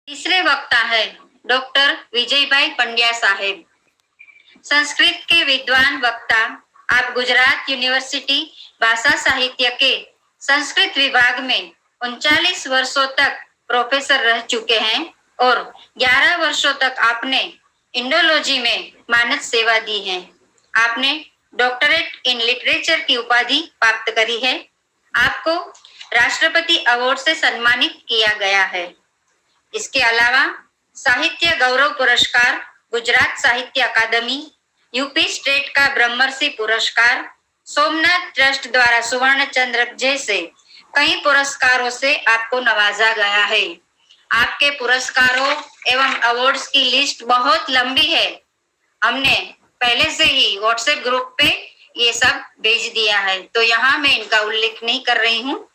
तीसरे वक्ता है डॉक्टर विजयभाई पंड्या साहेब, संस्कृत के विद्वान वक्ता। आप गुजरात यूनिवर्सिटी भाषा साहित्य के संस्कृत विभाग में 39 वर्षों तक प्रोफेसर रह चुके हैं और 11 वर्षों तक आपने इंडोलॉजी में मानद सेवा दी है। आपने डॉक्टरेट इन लिटरेचर की उपाधि प्राप्त करी है। आपको राष्ट्रपति अवार्ड से सम्मानित किया गया है। इसके अलावा साहित्य गौरव पुरस्कार, गुजरात साहित्य अकादमी, यूपी स्टेट का ब्रह्मर्षि पुरस्कार, सोमनाथ ट्रस्ट द्वारा सुवर्ण चंद्रक जैसे कई पुरस्कारों से आपको नवाजा गया है। आपके पुरस्कारों एवं अवार्ड्स की लिस्ट बहुत लंबी है। हमने पहले से ही व्हाट्सएप ग्रुप पे ये सब भेज दिया है, तो यहाँ मैं इनका उल्लेख नहीं कर रही हूँ।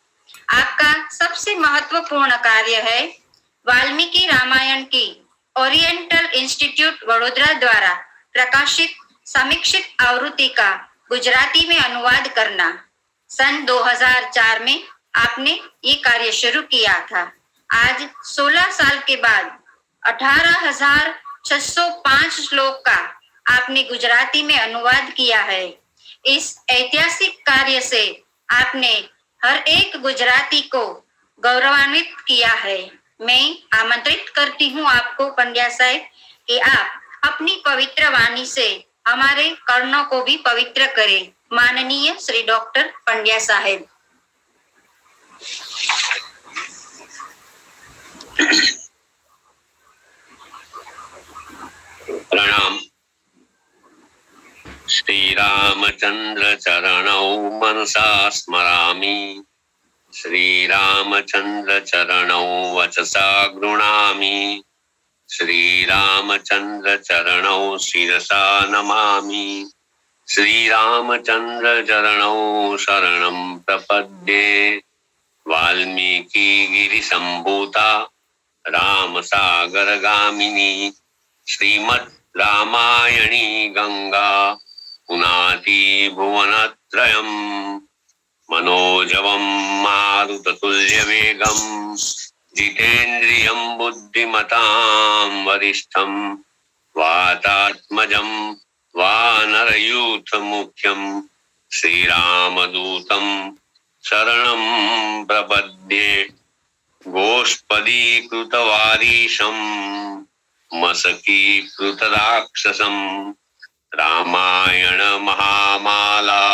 आपका सबसे महत्वपूर्ण कार्य है वाल्मीकि रामायण की ओरिएंटल इंस्टीट्यूट वडोदरा द्वारा प्रकाशित समीक्षित आवृत्ति का गुजराती में अनुवाद करना। सन 2004 में आपने ये कार्य शुरू किया था। आज 16 साल के बाद 18,605 श्लोक का आपने गुजराती में अनुवाद किया है। इस ऐतिहासिक कार्य से आपने हर एक गुजराती को गौरवान्वित किया है। मैं आमंत्रित करती हूँ आपको पंड्या साहब कि आप अपनी पवित्र वाणी से हमारे कर्णों को भी पवित्र करें। माननीय श्री डॉक्टर पंड्या साहब। प्रणाम। श्री रामचंद्र चरणौ मनसा स्मरामि, श्री रामचंद्र चरणौ वचसा गृणामि, श्री रामचंद्र चरणौ शिरसा नमामि, श्री रामचंद्र चरणौ शरणं प्रपद्ये। वाल्मीकि गिरिसम्भूता रामसागरगामिनी, श्रीमद् रामायणी गंगा पुनाति भुवनत्रयम्। मनोजवं मारुततुल्यवेगं जितेन्द्रियं बुद्धिमतां वरिष्ठं वातात्मजं वानरयूथमुख्यं श्रीरामदूतं शरणं प्रपद्ये। गोष्पदीकृतवारीशं मशकीकृतराक्षसं रामायण महामाला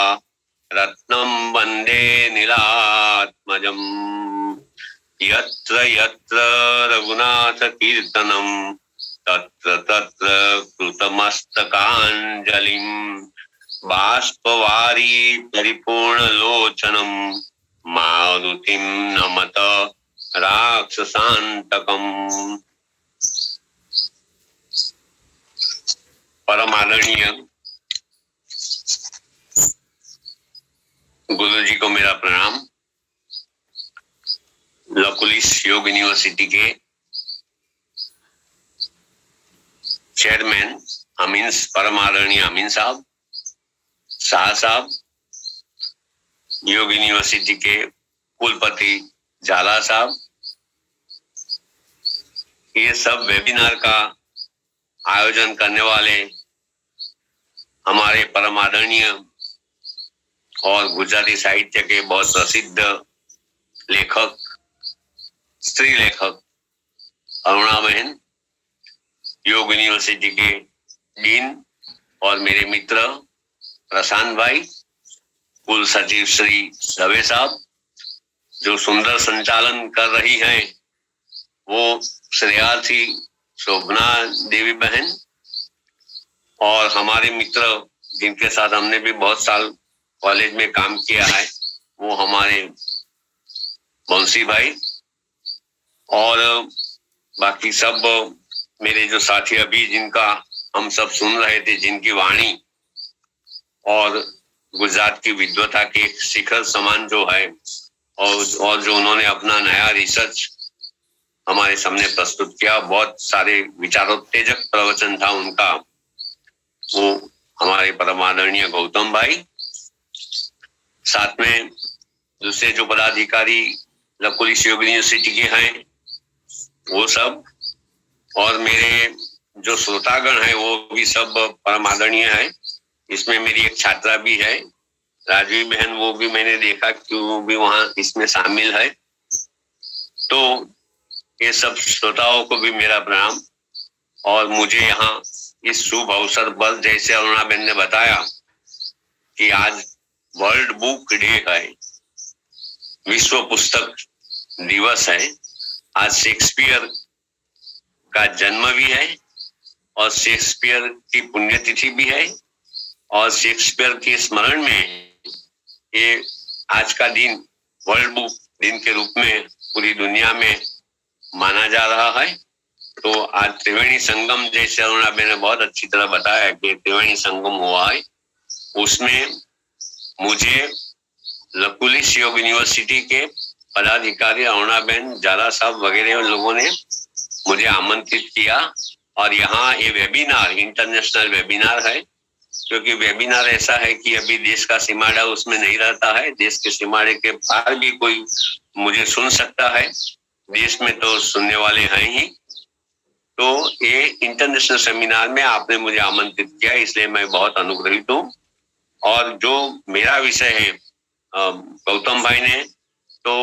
रत्नं वन्दे नीलात्मजम्। यत्र यत्र रघुनाथ कीर्तनं तत्र तत्र कृतमस्तकाञ्जलिं। बाष्पवारी परिपूर्णलोचनं मारुतिं नमत राक्षसान्तकम्। परम आदरणीय गुरु जी को मेरा प्रणाम। लकुलिश योग यूनिवर्सिटी के चेयरमैन अमीन, परम आदरणीय अमीन साहब, शाह साहब, योग यूनिवर्सिटी के कुलपति झाला साहब, ये सब वेबिनार का आयोजन करने वाले हमारे परम आदरणीय और गुजराती साहित्य के बहुत प्रसिद्ध लेखक, स्त्री लेखक अरुणा बहन, योग यूनिवर्सिटी के डीन और मेरे मित्र प्रशांत भाई, कुल सचिव श्री दवे साहब, जो सुंदर संचालन कर रही हैं वो श्रेयार्थी शोभना देवी बहन, और हमारे मित्र जिनके साथ हमने भी बहुत साल कॉलेज में काम किया है वो हमारे बंसी भाई, और बाकी सब मेरे जो साथी अभी जिनका हम सब सुन रहे थे, जिनकी वाणी और गुजरात की विद्वता के शिखर समान जो है और जो उन्होंने अपना नया रिसर्च हमारे सामने प्रस्तुत किया, बहुत सारे विचारोत्तेजक प्रवचन था उनका, वो हमारे परमादरणीय गौतम भाई, साथ में दूसरे जो पदाधिकारी लकुलिश योग यूनिवर्सिटी के हैं वो सब, और मेरे जो श्रोतागण है वो भी सब परम आदरणीय है। इसमें मेरी एक छात्रा भी है, राजवी बहन, वो भी मैंने देखा कि वो भी वहां इसमें शामिल है। तो ये सब श्रोताओं को भी मेरा प्रणाम। और मुझे यहाँ इस शुभ अवसर पर, जैसे अरुणा बहन ने बताया कि आज वर्ल्ड बुक डे है, विश्व पुस्तक दिवस है। आज शेक्सपियर का जन्म भी है और शेक्सपियर की पुण्यतिथि भी है, और शेक्सपियर के स्मरण में ये आज का दिन वर्ल्ड बुक दिन के रूप में पूरी दुनिया में माना जा रहा है। तो आज त्रिवेणी संगम, जैसे अरुणाबेन ने बहुत अच्छी तरह बताया कि त्रिवेणी संगम हुआ है, उसमें मुझे लकुलिश योग यूनिवर्सिटी के पदाधिकारी अरुणाबेन, जाला साहब वगैरह लोगों ने मुझे आमंत्रित किया। और यहाँ ये वेबिनार, इंटरनेशनल वेबिनार है, क्योंकि वेबिनार ऐसा है कि अभी देश का सीमाड़ा उसमें नहीं रहता है, देश के सीमाड़े के पार भी कोई मुझे सुन सकता है, देश में तो सुनने वाले हैं ही। तो ये इंटरनेशनल सेमिनार में आपने मुझे आमंत्रित किया, इसलिए मैं बहुत अनुग्रहित हूँ। और जो मेरा विषय है, गौतम भाई ने तो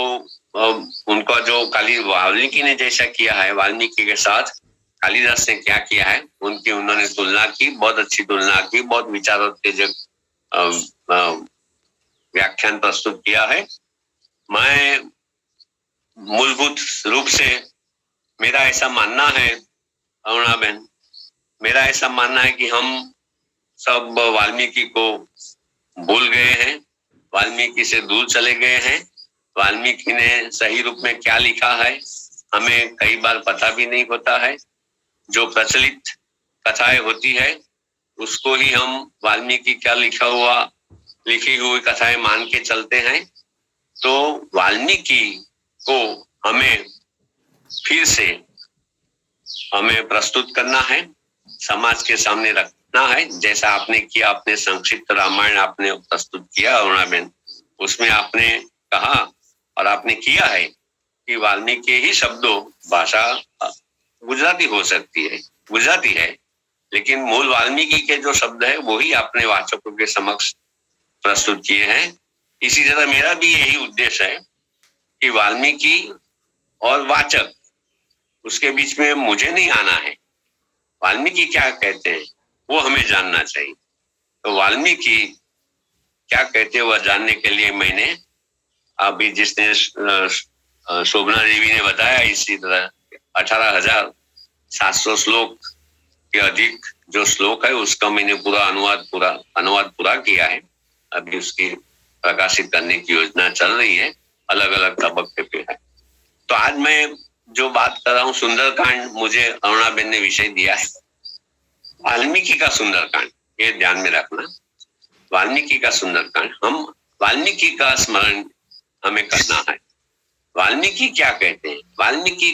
उनका जो वाल्मीकि ने जैसा किया है, वाल्मीकि के साथ कालिदास ने क्या किया है, उनकी उन्होंने तुलना की, बहुत अच्छी तुलना की, बहुत विचारोत्तेजक व्याख्यान प्रस्तुत किया है। मैं मूलभूत रूप से मेरा ऐसा मानना है, अरुणा बहन, मेरा ऐसा मानना है कि हम सब वाल्मीकि को भूल गए हैं, वाल्मीकि से दूर चले गए हैं। वाल्मीकि ने सही रूप में क्या लिखा है हमें कई बार पता भी नहीं होता है। जो प्रचलित कथाएं होती है उसको ही हम वाल्मीकि क्या लिखी हुई कथाएं मान के चलते हैं। तो वाल्मीकि को हमें फिर से हमें प्रस्तुत करना है, समाज के सामने रखना है। जैसा आपने किया, आपने संक्षिप्त रामायण आपने प्रस्तुत किया अरुणाबेन, उसमें आपने कहा और आपने किया है कि वाल्मीकि ही शब्दों, भाषा गुजराती हो सकती है, गुजराती है, लेकिन मूल वाल्मीकि के जो शब्द है वो ही आपने वाचकों के समक्ष प्रस्तुत किए हैं। इसी तरह मेरा भी यही उद्देश्य है कि वाल्मीकि और वाचक, उसके बीच में मुझे नहीं आना है। वाल्मीकि क्या कहते हैं वो हमें जानना चाहिए। तो वाल्मीकि क्या कहते हैं वह जानने के लिए मैंने अभी, जिसने शोभना देवी ने बताया, इसी तरह 18,700 श्लोक के अधिक जो श्लोक है उसका मैंने अनुवाद पूरा किया है। अभी उसकी प्रकाशित करने की योजना चल रही है, अलग अलग तबक्के पे है। तो आज मैं जो बात कर रहा हूँ, सुंदरकांड मुझे अरुणाबेन ने विषय दिया है, वाल्मीकि का सुंदरकांड, ये ध्यान में रखना। वाल्मीकि का सुंदरकांड, हम वाल्मीकि का स्मरण हमें करना है। वाल्मीकि क्या कहते हैं, वाल्मीकि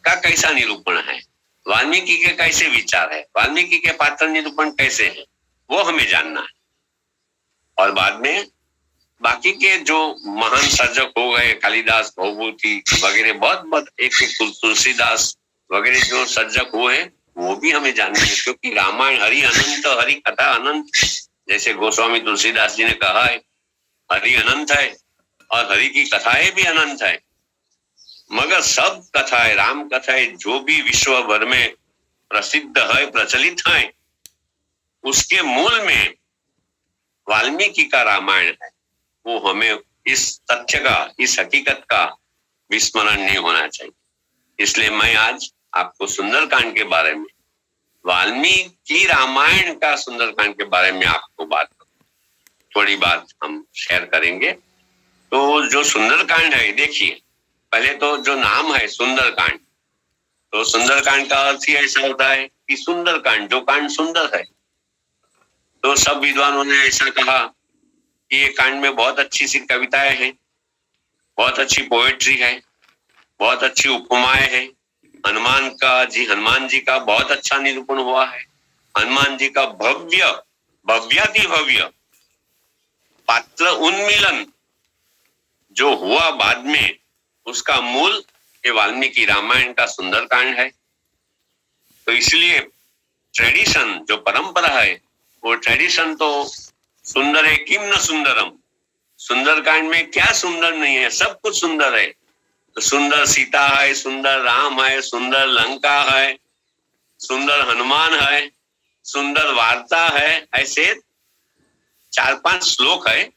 का कैसा निरूपण है, वाल्मीकि के कैसे विचार है, वाल्मीकि के पात्र निरूपण कैसे है, वो हमें जानना है। और बाद में बाकी के जो महान सर्जक हो गए, कालिदास, भवभूति वगैरह, बहुत एक तुलसीदास वगैरह जो सर्जक हुए वो भी हमें जानना है, क्योंकि रामायण हरि अनंत, हरि कथा अनंत, जैसे गोस्वामी तुलसीदास जी ने कहा है, हरि अनंत है और हरि की कथाएं भी अनंत है। मगर सब कथाएं, राम कथाएं जो भी विश्व भर में प्रसिद्ध है, प्रचलित है, उसके मूल में वाल्मीकि का रामायण है। वो हमें इस तथ्य का, इस हकीकत का विस्मरण नहीं होना चाहिए। इसलिए मैं आज आपको सुंदरकांड के बारे में, वाल्मीकि रामायण का सुंदरकांड के बारे में आपको थोड़ी बात हम शेयर करेंगे। तो जो सुंदरकांड है, देखिए, पहले तो जो नाम है सुंदरकांड, तो सुंदरकांड का अर्थ ही ऐसा होता है कि सुंदरकांड, जो कांड सुंदर है। तो सब विद्वानों ने ऐसा कहा कि ये कांड में बहुत अच्छी सी कविताएं हैं, बहुत अच्छी पोएट्री है, बहुत अच्छी उपमाएं हैं। हनुमान जी का बहुत अच्छा निरूपण हुआ है। हनुमान जी का भव्याति भव्य पात्र उन्मिलन जो हुआ बाद में, उसका मूल ये वाल्मीकि रामायण का सुंदरकांड है। तो इसलिए ट्रेडिशन जो परंपरा है वो ट्रेडिशन तो सुंदर है, किम न सुंदरम। सुंदरकांड में क्या सुंदर नहीं है, सब कुछ सुंदर है। तो सुंदर सीता है, सुंदर राम है, सुंदर लंका है, सुंदर हनुमान है, सुंदर वार्ता है। ऐसे 4-5 श्लोक है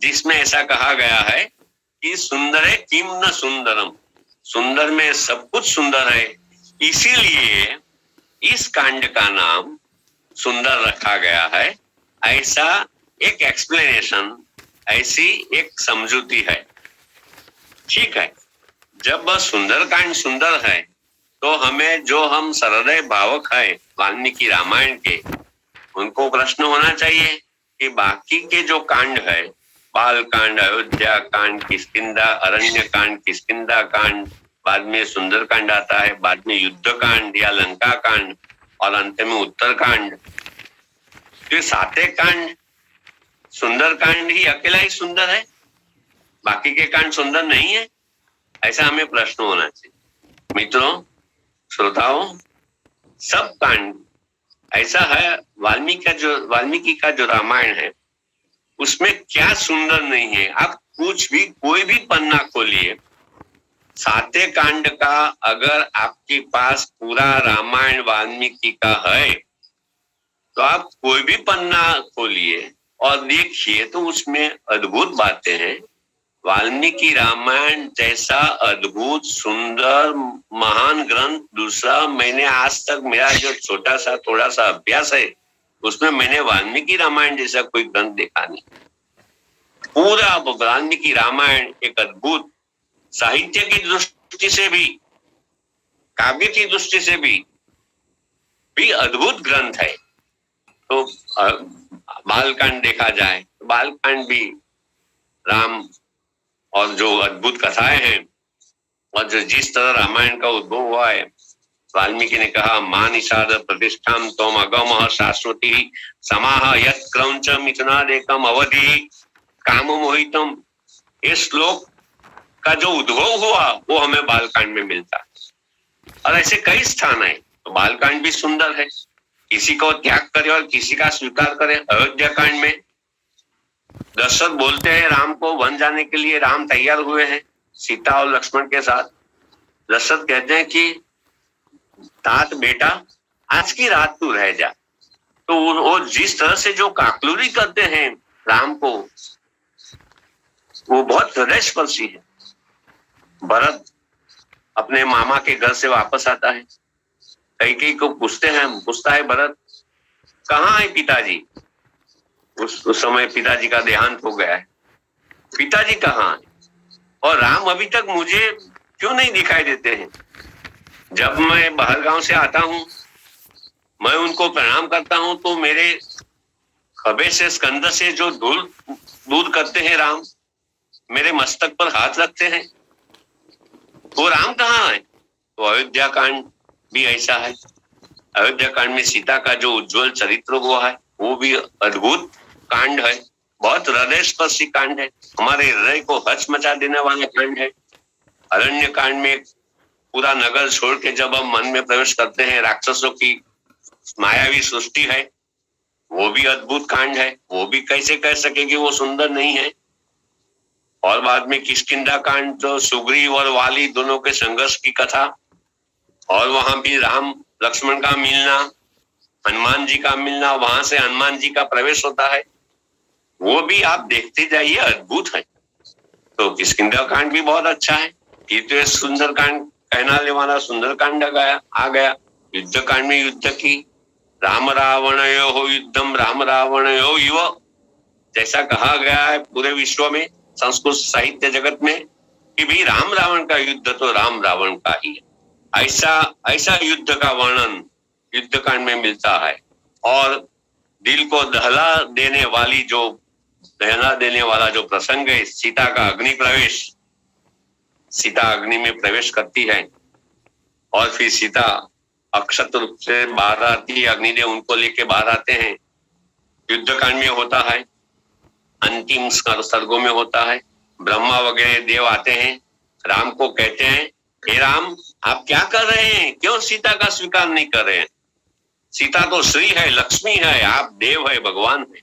जिसमें ऐसा कहा गया है कि सुंदर है किम न सुंदरम, सुंदर में सब कुछ सुंदर है। इसीलिए इस कांड का नाम सुंदर रखा गया है। ऐसा एक एक्सप्लेनेशन, ऐसी एक समझूती है। ठीक है, जब सुंदरकांड सुंदर है तो हमें जो हम सहृदय भावक है वाल्मीकि रामायण के, उनको प्रश्न होना चाहिए कि बाकी के जो कांड है, बाल कांड, अयोध्या कांड, किष्किंधा, अरण्य कांड, किष्किंधा कांड, बाद में सुंदर कांड आता है, बाद में युद्ध कांड या लंका कांड और अंत में उत्तर कांड। तो 7 कांड, सुंदर कांड ही अकेला ही सुंदर है, बाकी के कांड सुंदर नहीं है? ऐसा हमें प्रश्न होना चाहिए। मित्रों, श्रोताओं, सब कांड ऐसा है। वाल्मीकि का जो रामायण है उसमें क्या सुंदर नहीं है? आप कुछ भी, कोई भी पन्ना खोलिए, 7 कांड का अगर आपके पास पूरा रामायण वाल्मीकि का है तो आप कोई भी पन्ना खोलिए और देखिए तो उसमें अद्भुत बातें हैं। वाल्मीकि रामायण जैसा अद्भुत सुंदर महान ग्रंथ दूसरा मैंने आज तक, मेरा जो छोटा सा थोड़ा सा अभ्यास है उसमें मैंने वाल्मीकि रामायण जैसा कोई ग्रंथ देखा नहीं। पूरा वाल्मीकि रामायण एक अद्भुत, साहित्य की दृष्टि से भी, काव्य की दृष्टि से भी अद्भुत ग्रंथ है। तो बालकांड देखा जाए, बालकांड भी राम और जो अद्भुत कथाएं हैं और जो जिस तरह रामायण का उद्भव हुआ है, वाल्मीकि ने कहा मान निषाद प्रतिष्ठाम तोम अगम शाश्वती समाह यत् क्रौंच मिथुनादेकम अवधि काम मोहितम। इस श्लोक का जो उद्भव हुआ वो हमें बालकांड में मिलता है और ऐसे कई स्थान है। तो बालकांड भी सुंदर है, किसी को त्याग करे और किसी का स्वीकार करे। अयोध्या कांड में दशरथ बोलते हैं राम को वन जाने के लिए, राम तैयार हुए हैं सीता और लक्ष्मण के साथ। दशरथ कहते हैं कि तात बेटा आज की रात तू रह जा। तो वो जिस तरह से जो काकलूरी करते हैं राम को, वो बहुत हृदय स्पर्शी है। भरत अपने मामा के घर से वापस आता है, कैकेयी को पूछता है भरत कहाँ है पिताजी। उस समय पिताजी का देहांत हो गया है, पिताजी कहाँ है और राम अभी तक मुझे क्यों नहीं दिखाई देते हैं। जब मैं बहरगांव से आता हूं, मैं उनको प्रणाम करता हूं तो मेरे खभे से, स्कंद से जो धूल दूर करते हैं राम, मेरे मस्तक पर हाथ रखते हैं। वो राम कहाँ है? तो अयोध्या कांड भी ऐसा है। अयोध्या कांड में सीता का जो उज्जवल चरित्र हुआ है वो भी अद्भुत कांड है, बहुत हृदय स्पर्शी कांड है, हमारे हृदय को हच मचा देने वाला कांड है। अरण्य कांड में पूरा नगर छोड़ के जब हम मन में प्रवेश करते हैं, राक्षसों की मायावी सृष्टि है, वो भी अद्भुत कांड है। वो भी कैसे कह सके कि वो सुंदर नहीं है। और बाद में किष्किंधा कांड, जो सुग्रीव और वाली दोनों के संघर्ष की कथा, और वहां भी राम लक्ष्मण का मिलना, हनुमान जी का मिलना, वहां से हनुमान जी का प्रवेश होता है, वो भी आप देखते जाइए, अद्भुत है। तो किष्किंधा कांड भी बहुत अच्छा है। ये तो सुंदर कांड कहनाने वाला सुंदर कांड आ गया। युद्ध कांड में युद्ध की, राम रावणयो युद्धम राम रावणयो युव, जैसा कहा गया है पूरे विश्व में, संस्कृत साहित्य जगत में, कि भी राम रावण का युद्ध तो राम रावण का ही है। ऐसा युद्ध का वर्णन युद्ध कांड में मिलता है। और दिल को दहला देने वाला जो प्रसंग है, सीता का अग्नि प्रवेश, सीता अग्नि में प्रवेश करती है और फिर सीता अक्षत रूप से बाहर आती है, अग्निदेव उनको लेके बाहर आते हैं, युद्ध कांड में होता है। अंतिम सर्गों में होता है, ब्रह्मा वगैरह देव आते हैं, राम को कहते हैं हे राम, आप क्या कर रहे हैं? क्यों सीता का स्वीकार नहीं कर रहे हैं? सीता तो श्री है, लक्ष्मी है, आप देव है, भगवान है,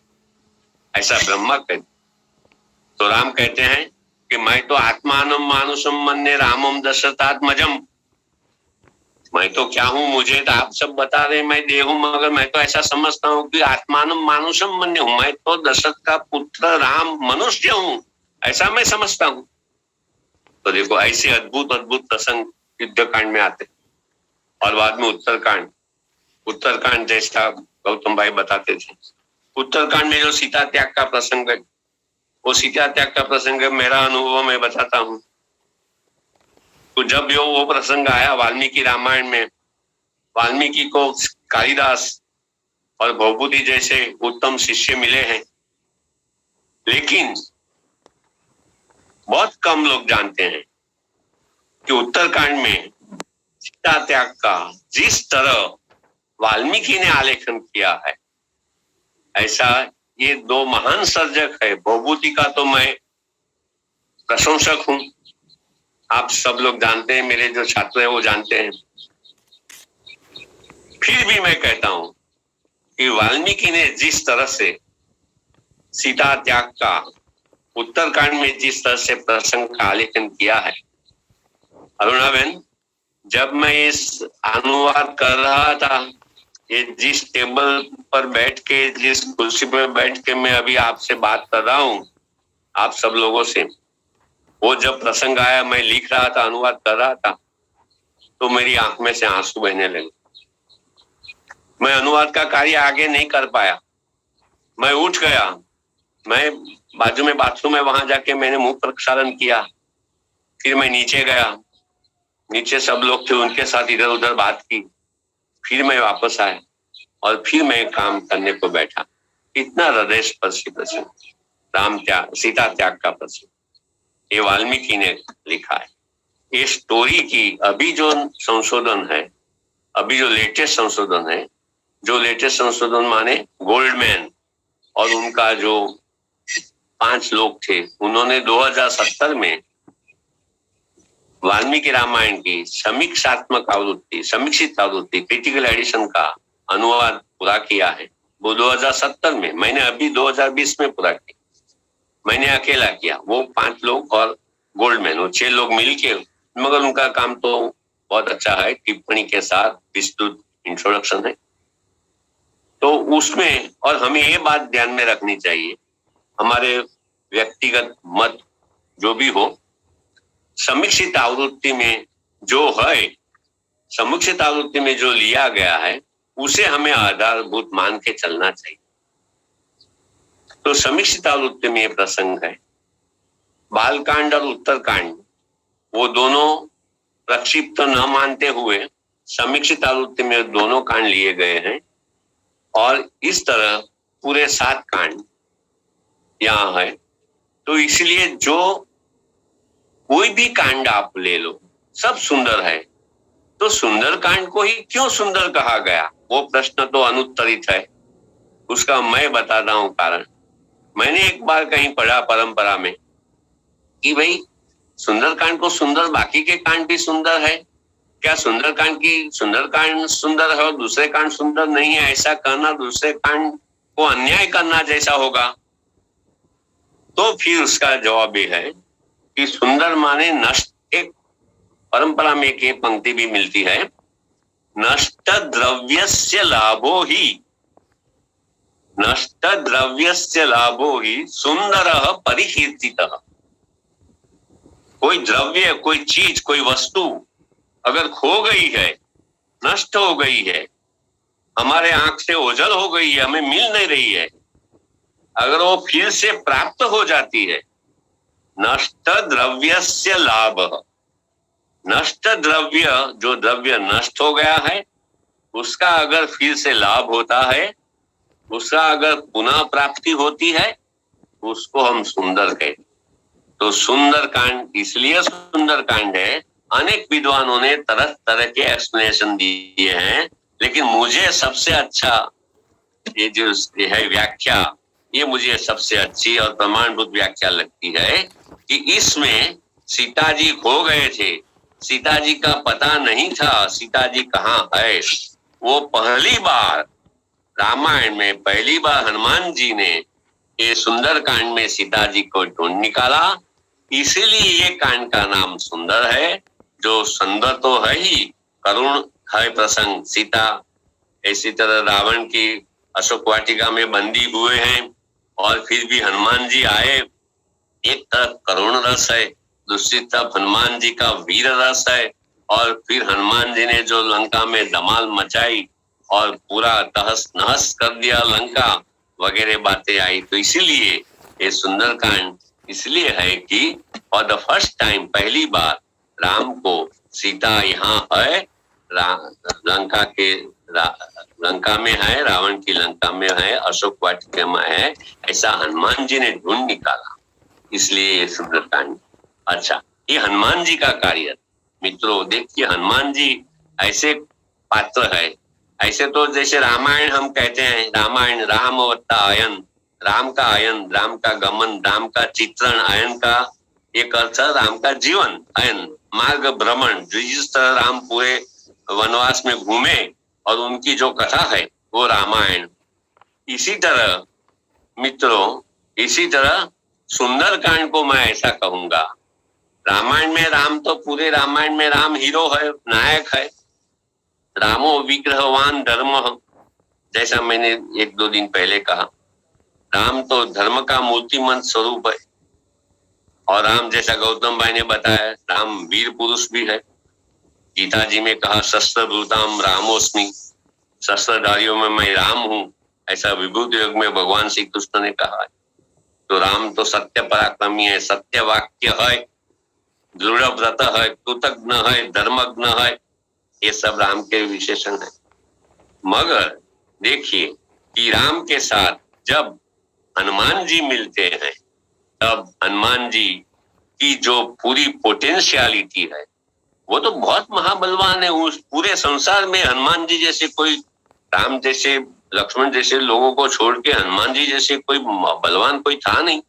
ऐसा ब्रह्मा कहते। तो राम कहते हैं कि मैं तो आत्मानम मानुषम मन्ये रामम दशरथात्मजम, मैं तो क्या हूं, मुझे तो आप सब बता रहे मैं देव हूं, मगर मैं तो ऐसा समझता हूं कि आत्मानम मानुषम मन्ये हूं, मैं तो दशरथ का पुत्र राम मनुष्य हूं, ऐसा मैं समझता हूं। तो देखो ऐसे अद्भुत अद्भुत प्रसंग युद्धकांड में आते और बाद में उत्तरकांड जैसा गौतम भाई बताते थे। उत्तरकांड में जो सीता त्याग का प्रसंग है, वो सीता त्याग का प्रसंग है, मेरा अनुभव मैं बताता हूँ। तो जब वो प्रसंग आया वाल्मीकि रामायण में, वाल्मीकि को कालिदास और भौभूति जैसे उत्तम शिष्य मिले हैं, लेकिन बहुत कम लोग जानते हैं कि उत्तरकांड में सीता त्याग का जिस तरह वाल्मीकि ने आलेखन किया है, ऐसा ये दो महान सर्जक है। भौभूति का तो मैं प्रशंसक हूं, आप सब लोग जानते हैं, मेरे जो छात्र हैं वो जानते हैं। फिर भी मैं कहता हूं कि वाल्मीकि ने जिस तरह से सीता त्याग का उत्तरकांड में जिस तरह से प्रसंग का आलेखन किया है, अरुणा बहन, जब मैं इस अनुवाद कर रहा था, ये जिस टेबल पर बैठ के, जिस कुर्सी पर बैठ के मैं अभी आपसे बात कर रहा हूं, आप सब लोगों से, वो जब प्रसंग आया, मैं लिख रहा था, अनुवाद कर रहा था, तो मेरी आंख में से आंसू बहने लगे। मैं अनुवाद का कार्य आगे नहीं कर पाया, मैं उठ गया, मैं बाजू में बाथरूम में, वहां जाके मैंने मुंह प्रक्षालन किया, फिर मैं नीचे गया, नीचे सब लोग थे, उनके साथ इधर उधर बात की, फिर मैं वापस आया और फिर मैं काम करने को बैठा। इतना हृदय स्पर्शी प्रसंग, राम त्याग, सीता त्याग का प्रसंग, ये वाल्मीकि ने लिखा है। ये स्टोरी की अभी जो संशोधन है, अभी जो लेटेस्ट संशोधन है, जो लेटेस्ट संशोधन माने गोल्डमैन और उनका जो 5 लोग थे, उन्होंने 2070 में वाल्मीकि रामायण की समीक्षात्मक आवृत्ति, समीक्षित आवृत्ति, क्रिटिकल एडिशन का अनुवाद पूरा किया है। वो 2070 में, मैंने अभी 2020 में पूरा किया, मैंने अकेला किया, वो 5 लोग और गोल्डमैन, वो 6 लोग मिलके, मगर उनका काम तो बहुत अच्छा है, टिप्पणी के साथ विस्तृत इंट्रोडक्शन है। तो उसमें, और हमें ये बात ध्यान में रखनी चाहिए, हमारे व्यक्तिगत मत जो भी हो, समीक्षित आवृत्ति में जो है, समीक्षित आवृत्ति में जो लिया गया है, उसे हमें आधारभूत मान के चलना चाहिए। तो समीक्षित आवृत्ति में ये प्रसंग है, बालकांड और उत्तरकांड, वो दोनों प्रक्षिप्त न मानते हुए समीक्षित आवृत्ति में दोनों कांड लिए गए हैं, और इस तरह पूरे 7 कांड यहाँ है। तो इसलिए जो कोई भी कांड आप ले लो, सब सुंदर है, तो सुंदर कांड को ही क्यों सुंदर कहा गया, वो प्रश्न तो अनुत्तरित है। उसका मैं बताता हूं कारण। मैंने एक बार कहीं पढ़ा परंपरा में कि भाई सुंदर कांड को सुंदर, बाकी के कांड भी सुंदर है क्या? सुंदर कांड सुंदर है और दूसरे कांड सुंदर नहीं है, ऐसा करना दूसरे कांड को अन्याय करना जैसा होगा। तो फिर उसका जवाब ये है कि सुंदर माने नष्ट। एक परंपरा में एक पंक्ति भी मिलती है, नष्ट द्रव्यस्य लाभो ही, नष्ट द्रव्यस्य लाभो ही सुंदरः परिकीर्तितः। कोई द्रव्य, कोई चीज, कोई वस्तु अगर खो गई है, नष्ट हो गई है, हमारे आंख से ओझल हो गई है, हमें मिल नहीं रही है, अगर वो फिर से प्राप्त हो जाती है, नष्ट द्रव्यस्य लाभः, नष्ट द्रव्य, जो द्रव्य नष्ट हो गया है, उसका अगर फिर से लाभ होता है, उसका अगर पुनः प्राप्ति होती है, उसको हम सुंदर कहते। तो सुंदर कांड इसलिए सुंदर कांड है, अनेक विद्वानों ने तरह तरह के एक्सप्लेनेशन दिए हैं, लेकिन मुझे सबसे अच्छा ये जो है व्याख्या, ये मुझे सबसे अच्छी और प्रमाणभूत व्याख्या लगती है कि इसमें सीता जी खो गए थे, सीता जी का पता नहीं था, सीता जी कहाँ है। वो पहली बार रामायण में पहली बार हनुमान जी ने ये सुंदर कांड में सीता जी को ढूंढ निकाला, इसीलिए ये कांड का नाम सुंदर है। जो सुंदर तो है ही, करुण है प्रसंग। सीता इसी तरह रावण की अशोक वाटिका में बंदी हुए हैं और फिर भी हनुमान जी आए। एक तरफ करुण रस है, दूसरी तरफ हनुमान जी का वीर रस है, और फिर हनुमान जी ने जो लंका में धमाल मचाई और पूरा तहस नहस कर दिया लंका वगैरह बातें आई। तो इसीलिए ये सुंदरकांड इसलिए है कि फॉर द फर्स्ट टाइम पहली बार राम को सीता यहाँ है, लंका में है, रावण की लंका में है, अशोक वाटिका में है, ऐसा हनुमान जी ने ढूंढ निकाला, इसलिए ये सुंदरकांड। अच्छा, ये हनुमान जी का कार्य मित्रों, देखिए हनुमान जी ऐसे पात्र है। ऐसे तो जैसे रामायण हम कहते हैं, रामायण राम वत्ता आयन, राम का आयन, राम का गमन, राम का चित्रण, आयन का एक अर्थ राम का जीवन, आयन मार्ग भ्रमण, जिस तरह राम पूरे वनवास में घूमे और उनकी जो कथा है वो रामायण। इसी तरह मित्रों, इसी तरह सुंदरकांड को मैं ऐसा कहूंगा, रामायण में राम तो पूरे रामायण में राम हीरो है, नायक है। रामो विग्रहवान धर्म, जैसा मैंने एक दो दिन पहले कहा, राम तो धर्म का मूर्तिमंत स्वरूप है। और राम जैसा गौतम भाई ने बताया, राम वीर पुरुष भी है। गीता जी में कहा शस्त्रभूताम रामोस्मि, शस्त्रधारियों में मैं राम हूं, ऐसा विभूति योग में भगवान श्री कृष्ण ने कहा है। तो राम तो सत्य पराक्रमी है, सत्य वाक्य है, दृढ़ व्रत है, कृतज्ञ है, धर्मज्ञ है, ये सब राम के विशेषण है। मगर देखिए कि राम के साथ जब हनुमान जी मिलते हैं, तब हनुमान जी की जो पूरी पोटेंशियलिटी है वो तो बहुत महाबलवान है। उस पूरे संसार में हनुमान जी जैसे कोई, राम जैसे, लक्ष्मण जैसे लोगों को छोड़ के हनुमान जी जैसे कोई बलवान कोई था नहीं।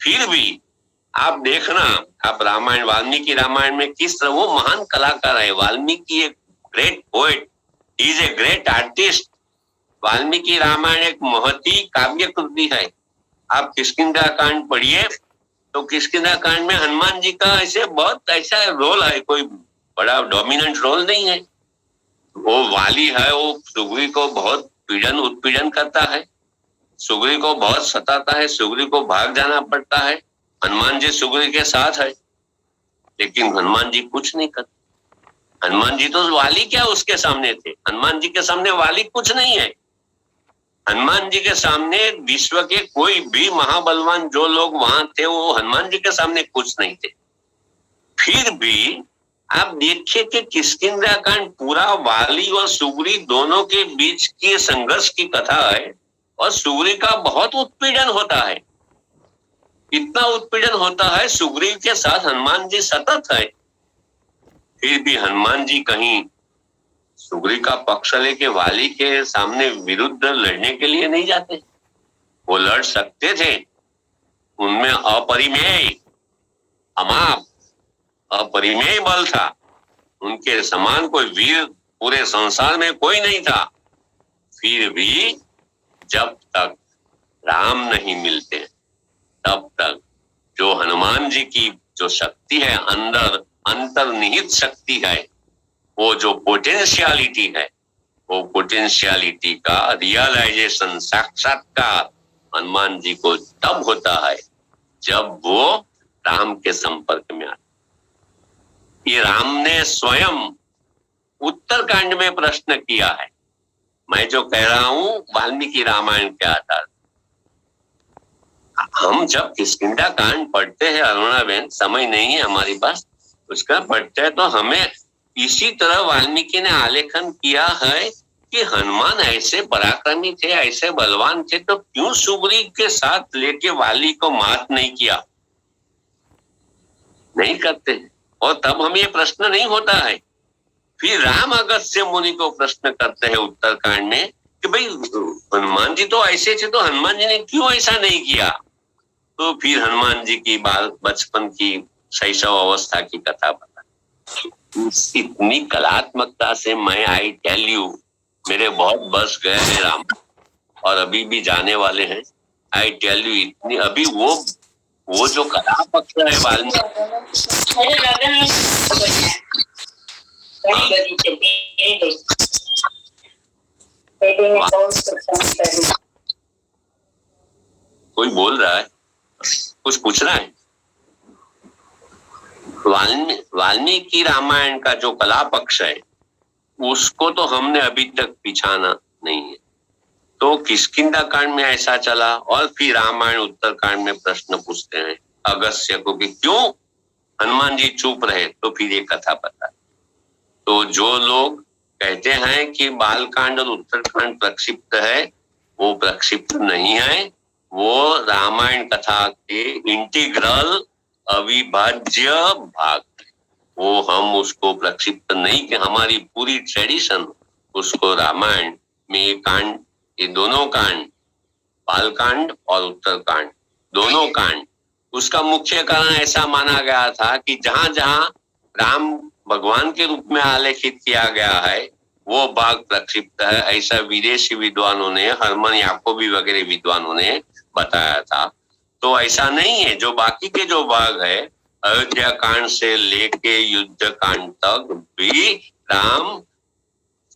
फिर भी आप देखना, आप रामायण, वाल्मीकि रामायण में किस तरह वो महान कलाकार है। वाल्मीकि एक great poet, he is a great artist. Valmiki Ramayana एक महती काव्य कृति है। आप किष्किंधा कांड पढ़िए तो किष्किंधा कांड में हनुमान जी का ऐसे बहुत ऐसा रोल है, कोई बड़ा डोमिनेंट रोल नहीं है। वो वाली है, वो सुग्रीव को बहुत पीड़न उत्पीड़न करता है, सुग्रीव को बहुत सताता है, सुग्रीव को भाग जाना पड़ता है। हनुमान जी सुग्रीव के साथ है, लेकिन हनुमान जी कुछ नहीं करते। हनुमान जी तो वाली क्या उसके सामने थे, हनुमान जी के सामने वाली कुछ नहीं है। हनुमान जी के सामने विश्व के कोई भी महाबलवान जो लोग वहां थे वो हनुमान जी के सामने कुछ नहीं थे। फिर भी आप देखिए कि किष्किंधा कांड पूरा वाली और सुग्रीव दोनों के बीच के संघर्ष की कथा है, और सुग्रीव का बहुत उत्पीड़न होता है। इतना उत्पीड़न होता है, सुग्रीव के साथ हनुमान जी सतत है। फिर भी हनुमान जी कहीं सुग्रीव का पक्ष लेके वाली के सामने विरुद्ध लड़ने के लिए नहीं जाते। वो लड़ सकते थे, उनमें अपरिमेय, अमाप, अपरिमेय बल था। उनके समान कोई वीर पूरे संसार में कोई नहीं था। फिर भी जब तक राम नहीं मिलते तब तक जो हनुमान जी की जो शक्ति है, अंदर अंतर्निहित शक्ति है, वो जो पोटेंशियलिटी है, वो पोटेंशियलिटी का रियलाइजेशन, साक्षात्कार हनुमान जी को तब होता है जब वो राम के संपर्क में आते। ये राम ने स्वयं उत्तरकांड में प्रश्न किया है। मैं जो कह रहा हूं वाल्मीकि रामायण के आधार, हम जब किष्किंधा कांड पढ़ते हैं अरुणा बहन, समय नहीं है हमारे पास, उसका पढ़ते हैं तो हमें इसी तरह वाल्मीकि ने आलेखन किया है कि हनुमान ऐसे पराक्रमी थे, ऐसे बलवान थे, तो क्यों सुग्रीव के साथ लेके वाली को मात नहीं किया? नहीं करते हैं। और तब हमें ये प्रश्न नहीं होता है। फिर राम अगस्त्य मुनि को प्रश्न करते हैं उत्तरकांड में कि भाई हनुमान जी तो ऐसे थे, तो हनुमान जी ने क्यों ऐसा नहीं किया? तो फिर हनुमान जी की बाल बचपन की शैशव अवस्था की कथा बता। इतनी कलात्मकता से मैं आई टेल यू, मेरे बहुत बस गए हैं राम और अभी भी जाने वाले हैं। आई टेल यू इतनी अभी वो जो कला पक्ष है वाल्मीकि कोई बोल रहा है, कुछ पूछना है? वाल्मीकि रामायण का जो कला पक्ष है उसको तो हमने अभी तक पिछाना नहीं है। तो किष्किंधा कांड में ऐसा चला और फिर रामायण उत्तरकांड में प्रश्न पूछते हैं अगस्त्य को कि क्यों हनुमान जी चुप रहे, तो फिर ये कथा पता। तो जो लोग कहते हैं कि बालकांड और उत्तरकांड प्रक्षिप्त है, वो प्रक्षिप्त नहीं है, वो रामायण कथा के इंटीग्रल अविभाज्य भाग, वो हम उसको प्रक्षिप्त नहीं कि हमारी पूरी ट्रेडिशन उसको रामायण में ये दोनों कांड, बालकांड और उत्तरकांड, दोनों कांड, उसका मुख्य कारण ऐसा माना गया था कि जहां जहां राम भगवान के रूप में आलेखित किया गया है वो भाग प्रक्षिप्त है, ऐसा विदेशी विद्वानों ने, हरमन याकोबी वगैरह विद्वानों ने बताया था। तो ऐसा नहीं है, जो बाकी के जो भाग है अयोध्या कांड से लेके युद्ध कांड तक भी राम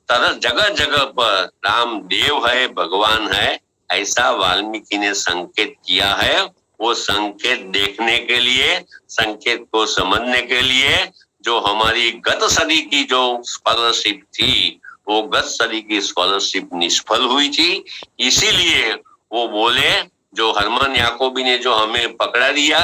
तरह जगह जगह पर राम देव है, भगवान है, ऐसा वाल्मीकि ने संकेत किया है। वो संकेत देखने के लिए, संकेत को समझने के लिए जो हमारी गत सदी की जो स्कॉलरशिप थी, वो गत सदी की स्कॉलरशिप निष्फल हुई थी। इसीलिए वो बोले, जो हरमन याकोबी ने जो हमें पकड़ा दिया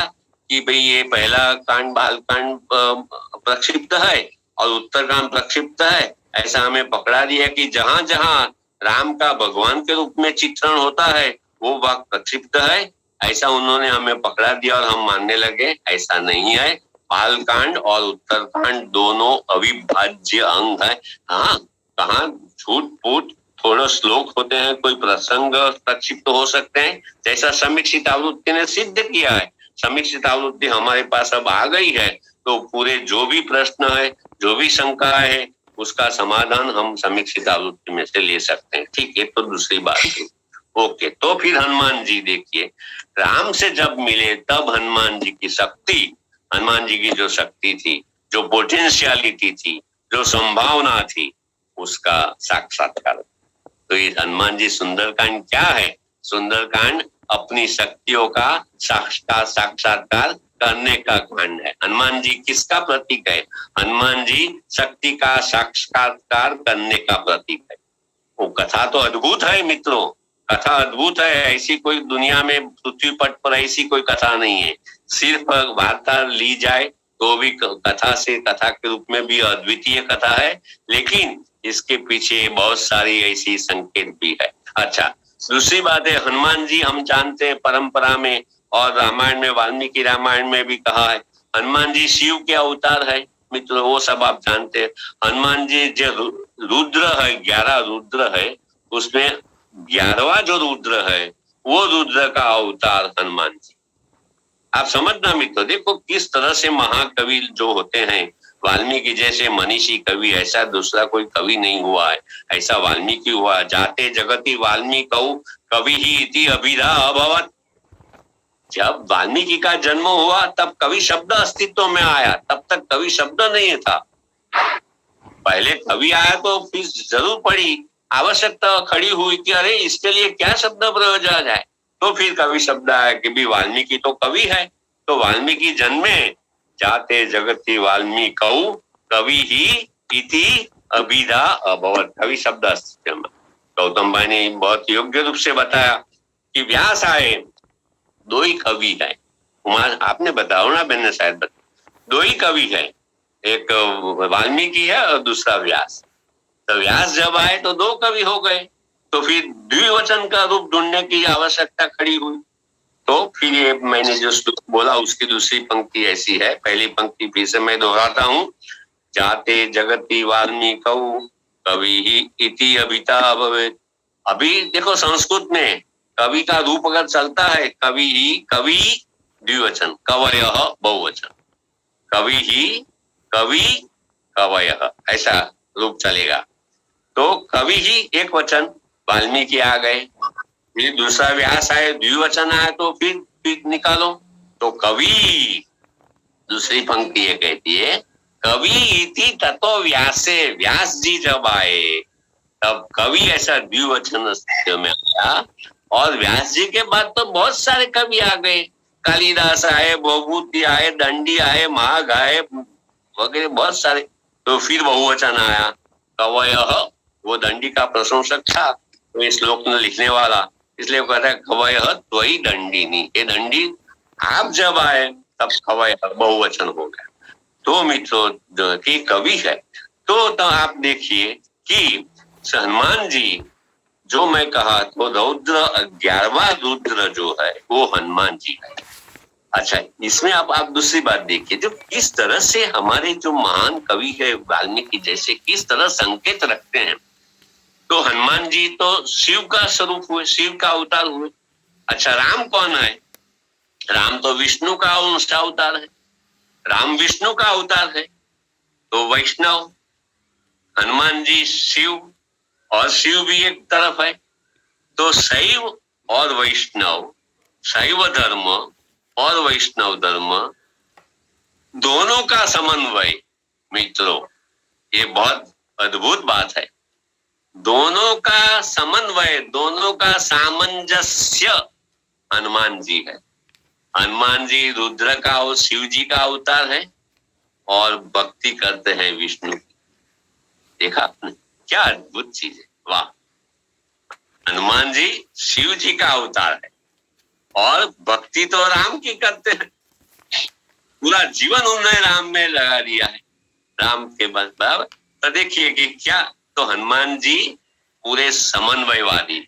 कि भाई ये पहला कांड बालकांड प्रक्षिप्त है और उत्तरकांड प्रक्षिप्त है, ऐसा हमें पकड़ा दिया कि जहां जहां राम का भगवान के रूप में चित्रण होता है वो भाग प्रक्षिप्त है, ऐसा उन्होंने हमें पकड़ा दिया और हम मानने लगे। ऐसा नहीं है, बालकांड और उत्तरकांड दोनों अविभाज्य अंग है। हाँ, कहाँ झूठ फूट थोड़े श्लोक होते हैं, कोई प्रसंग प्रक्षिप्त हो सकते हैं, जैसा समीक्षित आवृत्ति ने सिद्ध किया है। समीक्षित आवृत्ति हमारे पास अब आ गई है, तो पूरे जो भी प्रश्न है, जो भी शंका है, उसका समाधान हम समीक्षित आवृत्ति में से ले सकते हैं। ठीक है, तो दूसरी बात है। ओके, तो फिर हनुमान जी देखिए, राम से जब मिले तब हनुमान जी की शक्ति, हनुमान जी की जो शक्ति थी, जो पोटेंशियलिटी थी, जो संभावना थी, उसका साक्षात्कार। तो ये हनुमान जी सुंदरकांड क्या है? सुंदरकांड अपनी शक्तियों का साक्षात्कार करने का कांड है। हनुमान जी किसका प्रतीक है? हनुमान जी शक्ति का साक्षात्कार करने का प्रतीक है। वो कथा तो अद्भुत है मित्रों, कथा अद्भुत है। ऐसी कोई दुनिया में, पृथ्वी पट पर ऐसी कोई कथा नहीं है। सिर्फ वार्ता ली जाए तो भी कथा से, कथा के रूप में भी अद्वितीय कथा है, लेकिन इसके पीछे बहुत सारी ऐसी संकेत भी है। अच्छा, दूसरी बात है, हनुमान जी हम जानते हैं परंपरा में और रामायण में, वाल्मीकि रामायण में भी कहा है, हनुमान जी शिव के अवतार है मित्रों, वो सब आप जानते हैं। हनुमान जी जो रुद्र है, 11 रुद्र है, उसमें 11वां जो रुद्र है वो रुद्र का अवतार हनुमान जी। आप समझना मित्रों, देखो किस तरह से महाकवि जो होते हैं, वाल्मीकि जैसे मनीषी कवि, ऐसा दूसरा कोई कवि नहीं हुआ है, ऐसा वाल्मीकि हुआ। जाते जगति वाल्मीकौ कवि ही इति अभिधा अभवत्। जब वाल्मीकि का जन्म हुआ तब कवि शब्द अस्तित्व में आया, तब तक कवि शब्द नहीं था। पहले कवि आया तो फिर जरूर पड़ी, आवश्यकता खड़ी हुई कि अरे इसके लिए क्या शब्द प्रयोग जाए, तो फिर कवि शब्द आया कि भी वाल्मीकि तो कवि है। तो वाल्मीकि जन्मे, जाते जगति वाल्मीकौ कवि ही इति अभिधा अभवत्, कवि शब्द अस्तित्व में। गौतम भाई ने बहुत योग्य रूप से बताया कि व्यास आए, दो ही कवि है। आपने बताओ ना, मैंने शायद बताया, दो ही कवि है, एक वाल्मीकि है और दूसरा व्यास। तो व्यास जब आए तो दो कवि हो गए, तो फिर द्विवचन का रूप ढूंढने की आवश्यकता खड़ी हुई। तो फिर ये मैंने जो बोला उसकी दूसरी पंक्ति ऐसी है, पहली पंक्ति फिर से मैं दोहराता हूँ, जाते जगति वाल्मीकौ कवि ही इति अभिता अभवेत्। अभी देखो संस्कृत में कवि का रूप अगर चलता है, कवि ही, कवि द्विवचन, कवयः बहुवचन, कवि ही, कवि, कवयः, ऐसा रूप चलेगा। तो कवि ही एक वचन, वाल्मीकि आ गए, फिर दूसरा व्यास आए, द्विवचन आया, तो फिर निकालो। तो कवि, दूसरी पंक्ति ये कहती है कवि इति ततो व्यासे, व्यास जी जब आए तब कवि ऐसा द्विवचन स्थिति में आया। और व्यास जी के बाद तो बहुत सारे कवि आ गए, कालिदास आए, भवभूति आए, दंडी आए, माघ आए वगैरह बहुत सारे। तो फिर बहुवचन आया कवयः, वो दंडी का प्रशंसक था, तो इस श्लोक में लिखने वाला, इसलिए वो कहता है कवयः त्वयि दंडिनी, ये दंडी आप जब आए तब कवयः बहुवचन हो गया। तो मित्रों की कवि है, तो आप देखिए कि हनुमान जी जो मैं कहा, तो रौद्र 11वां रुद्र जो है वो हनुमान जी है। अच्छा, इसमें आप दूसरी बात देखिए, जो किस तरह से हमारे जो महान कवि है वाल्मीकि जैसे किस तरह संकेत रखते हैं। तो हनुमान जी तो शिव का स्वरूप हुए, शिव का अवतार हुए। अच्छा, राम कौन है? राम तो विष्णु का अंश अवतार है, राम विष्णु का अवतार है। तो वैष्णव, हनुमान जी शिव, और शिव भी एक तरफ है। तो शैव और वैष्णव, शैव धर्म और वैष्णव धर्म दोनों का समन्वय, मित्रों ये बहुत अद्भुत बात है। दोनों का समन्वय, दोनों का सामंजस्य हनुमान जी है। हनुमान जी रुद्र का और शिव जी का अवतार है और भक्ति करते हैं विष्णु की। देखा आपने, क्या अद्भुत चीज है, वाह। हनुमान जी शिव जी का अवतार है और भक्ति तो राम की करते हैं, पूरा जीवन उन्होंने राम में लगा दिया है, राम के बाद बराबर। तो देखिए कि क्या, तो हनुमान जी पूरे समन्वयवादी,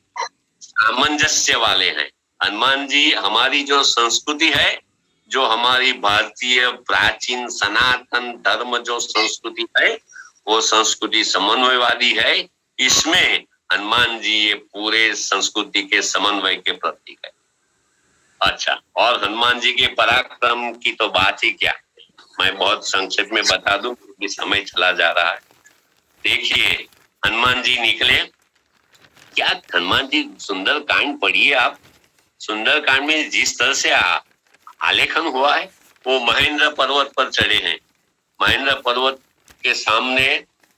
सामंजस्य वाले हैं। हनुमान जी हमारी जो संस्कृति है, जो हमारी भारतीय प्राचीन सनातन धर्म जो संस्कृति है, वो संस्कृति समन्वयवादी है। इसमें हनुमान जी ये पूरे संस्कृति के समन्वय के प्रतीक है। अच्छा, और हनुमान जी के पराक्रम की तो बात ही क्या, मैं बहुत संक्षेप में बता दूं क्योंकि समय चला जा रहा है। देखिए हनुमान जी निकले, क्या हनुमान जी सुंदर कांड पढ़िए आप। सुंदर कांड में जिस तरह से आलेखन हुआ है, वो महेंद्र पर्वत पर चढ़े हैं। महेंद्र पर्वत के सामने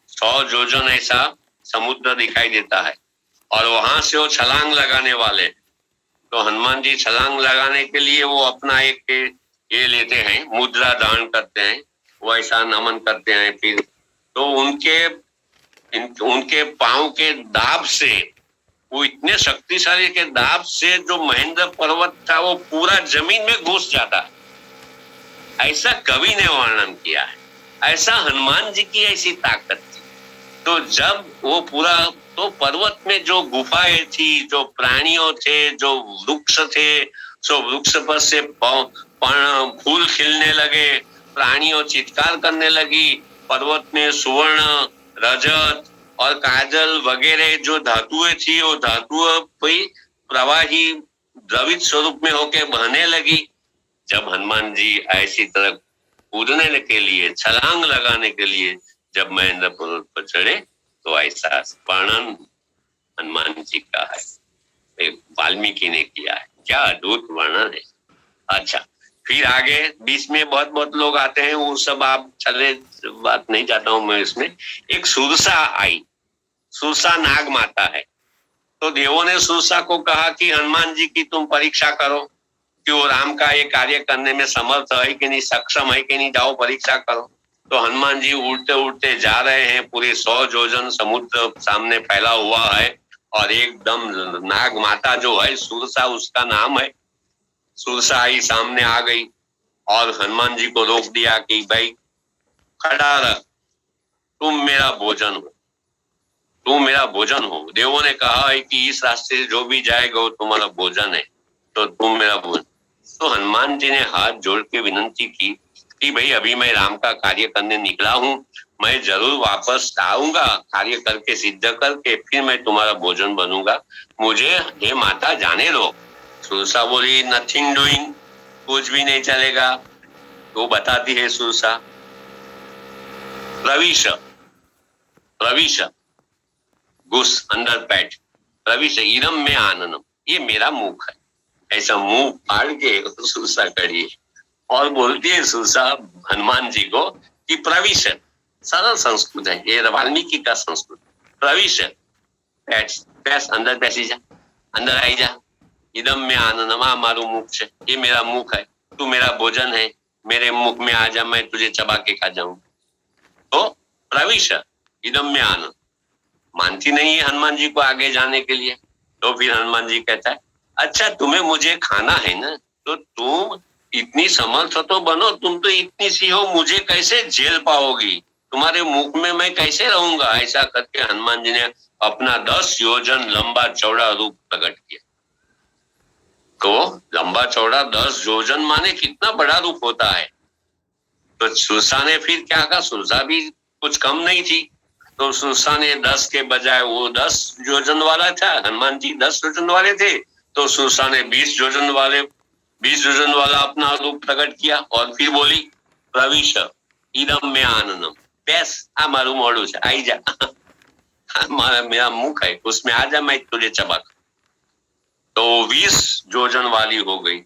100 योजन ऐसा समुद्र दिखाई देता है और वहां से वो छलांग लगाने वाले। तो हनुमान जी छलांग लगाने के लिए वो अपना एक ये लेते हैं, मुद्रा धारण करते हैं, वो ऐसा नमन करते हैं। फिर तो उनके पांव के दाब से, वो इतने शक्तिशाली के दाब से जो महेंद्र पर्वत था वो पूरा जमीन में घुस जाता है। ऐसा कवि ने वर्णन किया है, ऐसा हनुमान जी की ऐसी ताकत थी। तो जब वो पूरा, तो पर्वत में जो गुफाएं थी, जो प्राणियों थे, जो वृक्ष थे, सो वृक्ष पर से फूल खिलने लगे, प्राणियों चित्कार करने लगी। पर्वत में सुवर्ण, रजत और काजल वगैरह जो धातुएं थी, वो धातुएं प्रवाही द्रवित स्वरूप में होके बहने लगी। जब हनुमान जी ऐसी तरह कूदने के लिए, छलांग लगाने के लिए जब महेंद्र पर्वत पर चढ़े, तो ऐसा वर्णन हनुमान जी का है, वाल्मीकि ने किया है। क्या अद्भुत वर्णन है। अच्छा, फिर आगे बीच में बहुत लोग आते हैं, वो सब आप चले, बात नहीं चाहता हूं मैं इसमें। एक सुरसा आई, सुरसा नाग माता है। तो देवों ने सुरसा को कहा कि हनुमान जी की तुम परीक्षा करो कि वो राम का ये कार्य करने में समर्थ है कि नहीं, सक्षम है कि नहीं, जाओ परीक्षा करो। तो हनुमान जी उड़ते उड़ते जा रहे हैं, पूरे 100 योजन समुद्र सामने फैला हुआ है और एकदम नाग माता जो है सुरसा, उसका नाम है, सुरसा आई, सामने आ गई और हनुमान जी को रोक दिया कि भाई खड़ा रह, तुम मेरा भोजन हो, तुम मेरा भोजन हो। देवों ने कहा है कि इस रास्ते से जो भी जाएगा वो तुम्हारा भोजन है, तो तुम मेरा भोजन। तो हनुमान जी ने हाथ जोड़ के विनंती की कि भाई अभी मैं राम का कार्य करने निकला हूँ, मैं जरूर वापस आऊंगा, कार्य करके सिद्ध करके फिर मैं तुम्हारा भोजन बनूंगा, मुझे हे माता जाने दो। सुरसा बोली नथिंग डूइंग, कुछ भी नहीं चलेगा। वो बताती है सुरसा, प्रविश प्रविश घुस अंदर बैठ, प्रविश इदम में आननम, ये मेरा मुख है। ऐसा मुंह फाड़ के सुरसा खड़ी है और बोलती है सुरसा हनुमान जी को कि प्रविश, सरल संस्कृत है ये, वाल्मीकि का संस्कृत। प्रविश बैठ, बैठ अंदर, बैठी जा, अंदर आई जा। इदम में आनंदमा, मारू मुख है, ये मेरा मुख है, तू मेरा भोजन है, मेरे मुख में आ जा, मैं तुझे चबा के खा जाऊं। तो प्रविश इदम में आनंद, मानती नहीं है हनुमान जी को आगे जाने के लिए। तो फिर हनुमान जी कहता है अच्छा तुम्हें मुझे खाना है ना, तो तुम इतनी समर्थ तो बनो, तुम तो इतनी सी हो, मुझे कैसे झेल पाओगी, तुम्हारे मुख में मैं कैसे रहूंगा। ऐसा करके हनुमान जी ने अपना 10 योजन लंबा चौड़ा रूप प्रकट किया। तो लंबा चौड़ा 10 योजन माने कितना बड़ा रूप होता है। तो सुरसा ने फिर क्या कहा, सुरसा भी कुछ कम नहीं थी, तो सुरसा ने 10 के बजाय, वो 10 योजन वाला था, हनुमान जी 10 योजन वाले थे, तो सुरसा ने 20 योजन वाला अपना रूप प्रकट किया और फिर बोली प्रविश इदम में आनंदम, बेस आ मारू मोड़ू है, आई जा हमारा मेरा मुख है, उसमें आ जा, मैं तुझे चबा। तो 20 योजन वाली हो गई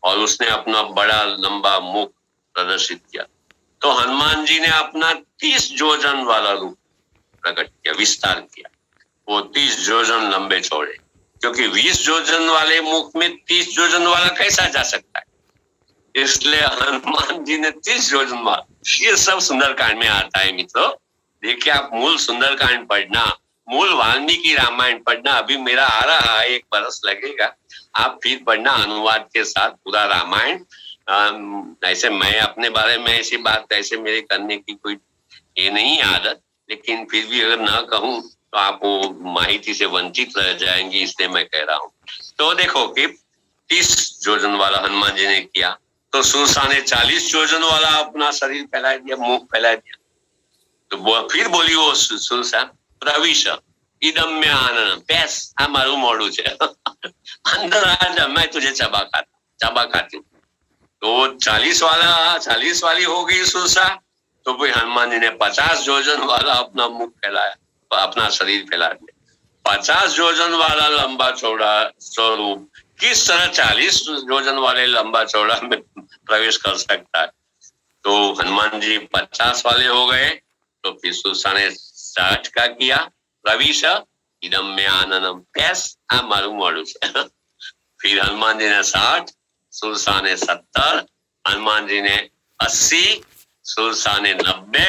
और उसने अपना बड़ा लंबा मुख प्रदर्शित किया। तो हनुमान जी ने अपना 30 योजन वाला रूप प्रकट किया, विस्तार किया, वो 30 योजन लंबे चौड़े, क्योंकि 20 योजन वाले मुख में 30 योजन वाला कैसा जा सकता है, इसलिए हनुमान जी ने 30 योजन वाला। ये सब सुंदरकांड में आता है मित्रों। देखिए आप मूल सुंदरकांड पढ़ना, मूल वाल्मीकि रामायण पढ़ना, अभी मेरा आ रहा है, 1 बरस लगेगा, आप फिर पढ़ना अनुवाद के साथ पूरा रामायण। ऐसे मैं अपने बारे में ऐसी बात ऐसे मेरे करने की कोई ये नहीं आदत, लेकिन फिर भी अगर ना कहूं तो आप वो माहिती से वंचित रह जाएंगे, इसलिए मैं कह रहा हूं। तो देखो कि 30 योजन वाला हनुमान जी ने किया, तो सुरसा ने 40 योजन वाला अपना शरीर फैला दिया, मुख फैला दिया। तो फिर बोली वो सुरसा प्रविश इदम में आनंद, बेस हमारू मोड़ू है अंदर आ जा, मैं तुझे चबा खाती हूँ। तो 40 वाली हो गई सुरसा। तो फिर हनुमान जी ने 50 योजन वाला अपना मुख फैलाया, अपना शरीर फैला दिया। 50 योजन वाला लंबा चौड़ा स्वरूप किस तरह 40 योजन वाले लंबा चौड़ा में प्रवेश कर सकता है। तो हनुमान जी 50 वाले हो गए। तो फिर सुरसा ने 60 का किया, प्रविश इदम में आनंदम, पेस मारू मोड़ू फिर हनुमान जी ने 60, सुरसा ने 70, हनुमान जी ने 80, सुरसा ने 90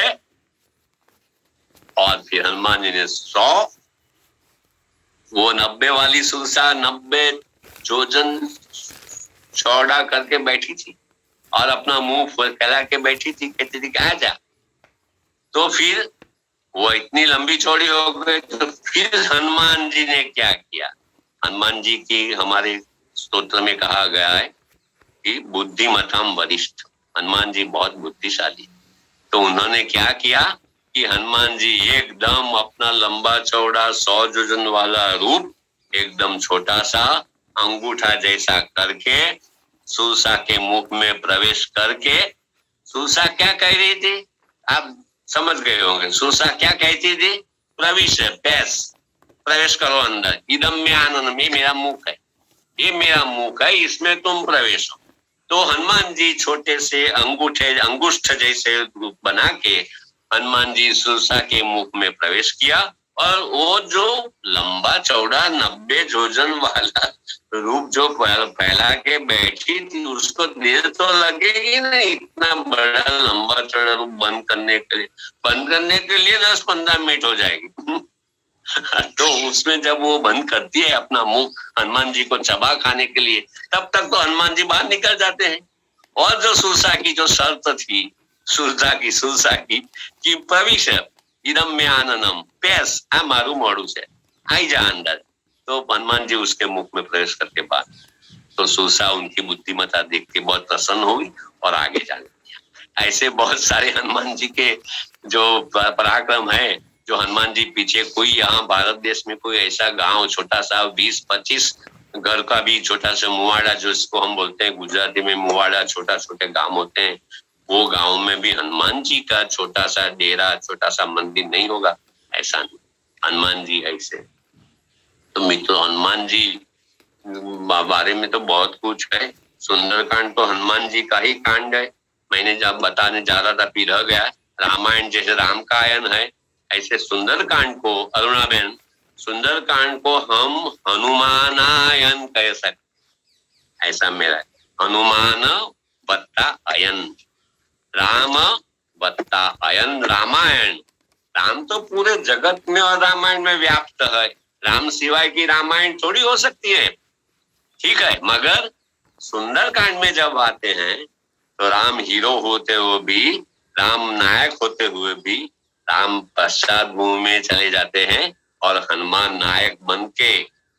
और फिर हनुमान जी ने 100। वो 90 वाली सुरसा 90 योजन चौड़ा करके बैठी थी और अपना मुंह फैला के बैठी थी, कहती थी आ जा। तो फिर वो इतनी लंबी चौड़ी हो गई। तो फिर हनुमान जी ने क्या किया, हनुमान जी की हमारे स्तोत्र में कहा गया है कि बुद्धिमताम वरिष्ठ, हनुमान जी बहुत बुद्धिशाली। तो उन्होंने क्या किया कि हनुमान जी एकदम अपना लंबा चौड़ा 100 योजन वाला रूप एकदम छोटा सा अंगूठा जैसा करके सुरसा के मुख में प्रवेश करके, सुरसा क्या कह रही थी आप समझ गए होंगे। सुरसा क्या कहती थी, प्रवेश है, प्रवेश करो अंदर, इदम में आनंद में, मेरा मुख है, ये मेरा मुख है, इसमें तुम प्रवेश हो। तो हनुमान जी छोटे से अंगुष्ठ जैसे रूप बना के हनुमान जी सुरसा के मुख में प्रवेश किया और वो जो लंबा चौड़ा 90 योजन वाला रूप जो फैला के बैठी थी, उसको देर तो लगेगी ना, इतना बड़ा लंबा चौड़ा रूप बंद करने के लिए 10-15 मिनट हो जाएगी तो उसमें जब वो बंद करती है अपना मुख हनुमान जी को चबा खाने के लिए, तब तक तो हनुमान जी बाहर निकल जाते हैं। और जो सुरसा की जो शर्त थी, सुरसा की कि प्रविश इदम में आनंदम, पेस मारू मोड़ू से, आई जा अंदर। तो हनुमान जी उसके मुख में प्रवेश करके बाद, तो सुरसा उनकी बुद्धिमत्ता देख के बहुत प्रसन्न हुई और आगे जाने दिया। ऐसे बहुत सारे हनुमान जी के जो पराक्रम है, जो हनुमान जी पीछे कोई यहाँ भारत देश में कोई ऐसा गांव छोटा सा 20-25 घर का भी छोटा सा मुवाड़ा, जो इसको हम बोलते हैं गुजराती में मुवाड़ा, छोटा छोटे गांव होते हैं, वो गांव में भी हनुमान जी का छोटा सा डेरा, छोटा सा मंदिर नहीं होगा? ऐसा नहीं, हनुमान जी ऐसे। तो मित्रों, हनुमान जी बारे में तो बहुत कुछ है। सुंदरकांड तो हनुमान जी का ही कांड है। मैंने जब बताने जा रहा था फिर रह गया। रामायण जैसे राम का आयन है, ऐसे सुंदरकांड को, अरुणाबेन, सुंदरकांड को हम हनुमानायन कह सकते, ऐसा मेरा है। हनुमान बत्ता अयन, राम बत्ता अयन रामायण। राम तो पूरे जगत में और रामायण में व्याप्त है। राम सिवाय की रामायण थोड़ी हो सकती है, ठीक है। मगर सुंदरकांड में जब आते हैं तो राम हीरो होते हुए भी, राम नायक होते हुए भी, राम पश्चात में चले जाते हैं और हनुमान नायक बन के